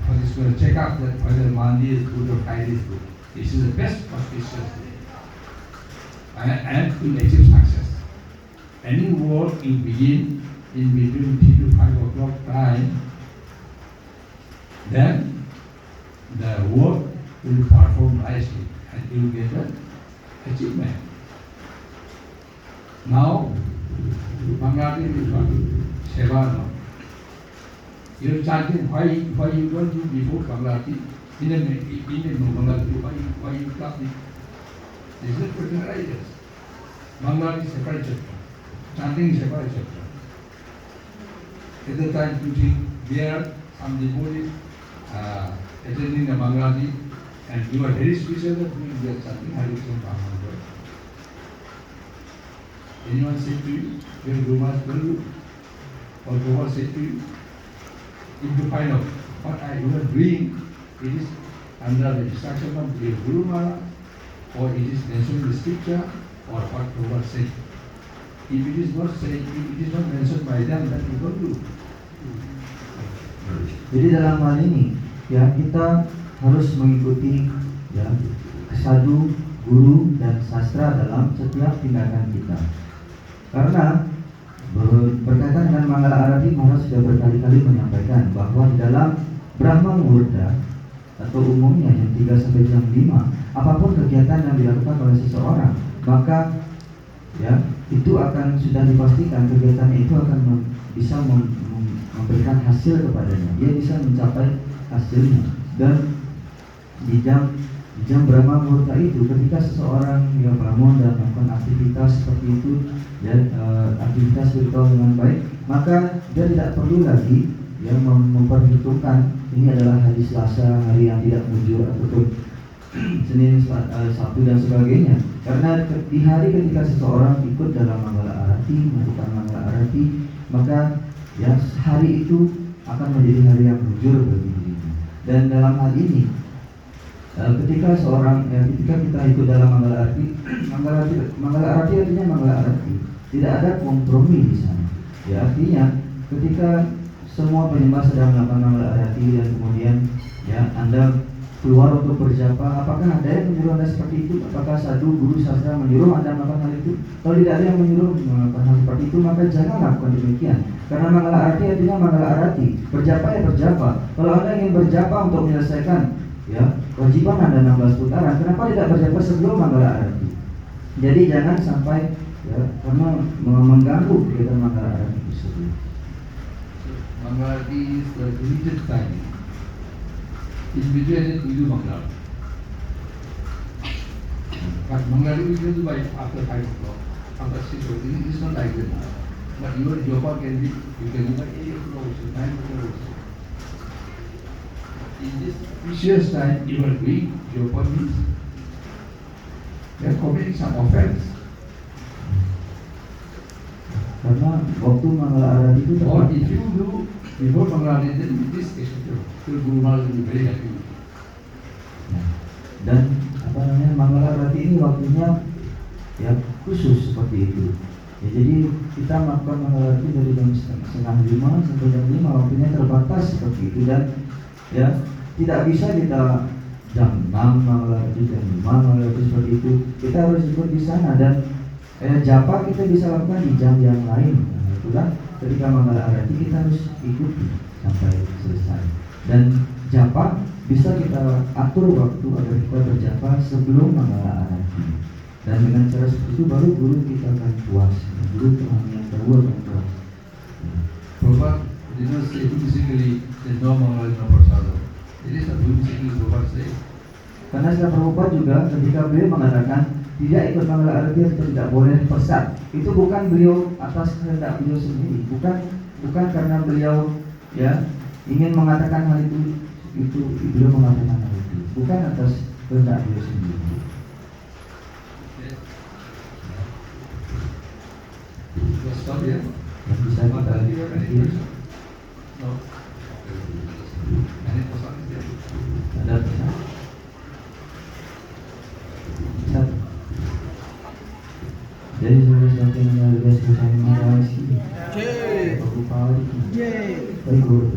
for this will check out that whether Monday is good or Friday is good. This is the best auspicious day. And to achieve success. Any work you begin in between 3 to 5 o'clock time, then the work will perform nicely and you will get the achievement. Now, Bangladesh is what? Sevana. You're chanting why you don't do before Bangladesh? In the Bangladesh, why you clap it? This is personalized. Bangladesh is separate chapter. Chanting is separate chapter. At the time you think there some devotees attending the Bangladesh and you are very special that doing their chanting Hare Krishna Mahamudra. Anyone said to you, your Guru Maharaj told you, or Guru said to you, if you find out what you are doing, it is under the instruction of your Guru Maharaj, or it is mentioned in the scripture, or what Guru said. If it is not said, if it is not mentioned by them, then you don't do. Jadi dalam hal ini ya kita harus mengikuti ya sadhu, guru dan sastra dalam setiap tindakan kita. Karena berkaitan dengan Mangala Arati, Maharaj sudah berkali-kali menyampaikan bahwa di dalam Brahma Muhurta atau umumnya jam 3 sampai jam 5, apapun kegiatan yang dilakukan oleh seseorang, maka ya itu akan sudah dipastikan kegiatannya itu akan bisa memberikan hasil kepadanya. Dia bisa mencapai hasilnya. Dan di jam Brahma Muhurta itu, ketika seseorang yang bangun dan melakukan aktivitas seperti itu, ya, aktivitas spiritual dengan baik, maka dia tidak perlu lagi yang memperhitungkan ini adalah hari Selasa, hari yang tidak mujur ataupun Senin, Sabtu dan sebagainya. Karena di hari ketika seseorang ikut dalam Mangala Arati, melakukan Mangala Arati, maka ya hari itu akan menjadi hari yang mujur bagi dirinya. Dan dalam hal ini ketika kita ikut dalam Mangala Arati artinya Mangala Arati, tidak ada kompromi di sana. Ya, artinya ketika semua penyembah sedang melakukan Mangala Arati dan kemudian ya Anda keluar untuk berjapa, apakah ada yang menyuruh Anda seperti itu? Apakah sadhu, guru, sastra menyuruh Anda melakukan hal itu? Kalau tidak ada yang menyuruh melakukan hal seperti itu, maka jangan lakukan demikian. Karena Mangala Arati artinya Mangala Arati, berjapa ya berjapa. Kalau Anda ingin berjapa untuk menyelesaikan ya kewajiban Anda 16 putaran, kenapa tidak berjapa sebelum Mangala Arati? Jadi jangan sampai ya karena mengganggu kegiatan Mangala Arati tersebut. Mangala Arati is the limited time. In between we do Mangala. But Mangala we do by after 5 o'clock, after 6 o'clock. It is not like that. But your job can be, you can do by 8 o'clock also, 9 o'clock also. In this precious time, you are doing job means you are committing some offense. Karena waktu Mangala Arati itu Or if you do before Mangalarti, then this executive, Guru Maharaj will be very happy. Ya. Dan apa namanya Mangalarti ini waktunya ya khusus seperti itu. Ya, jadi kita melakukan Mangalarti dari jam setengah 5 sampai jam 5, waktunya terbatas seperti itu, dan ya tidak bisa kita jam 6 Mangalarti, jam 5 Mangalarti seperti itu. Kita harus ikut di sana, dan japa kita bisa lakukan di jam yang lain. Nah, itulah ketika Mangalarti kita harus ikuti sampai selesai. Dan japa bisa kita atur waktu agar kita berjapa sebelum Mangalarti. Dan dengan cara seperti itu baru guru kita akan puas, guru yang baru akan puas. Prabhupada did not say physically there's no Mangalarti, no Prasada. It is not physically Prabhupada say. Karena setelah Prabhupada juga ketika beliau mengatakan tidak ikut Mangalarti atau tidak boleh persat, itu bukan beliau atas kehendak beliau sendiri, bukan karena beliau ya ingin mengatakan hal itu beliau mengatakan hal itu, bukan atas kehendak beliau sendiri. We'll stop here. Yang bisa kita lihat No. Any Prasada is there? ada pesan. Satu. Jadi sebagai mengalir bersama Mahasi. Bapak Bupati. Baik guru.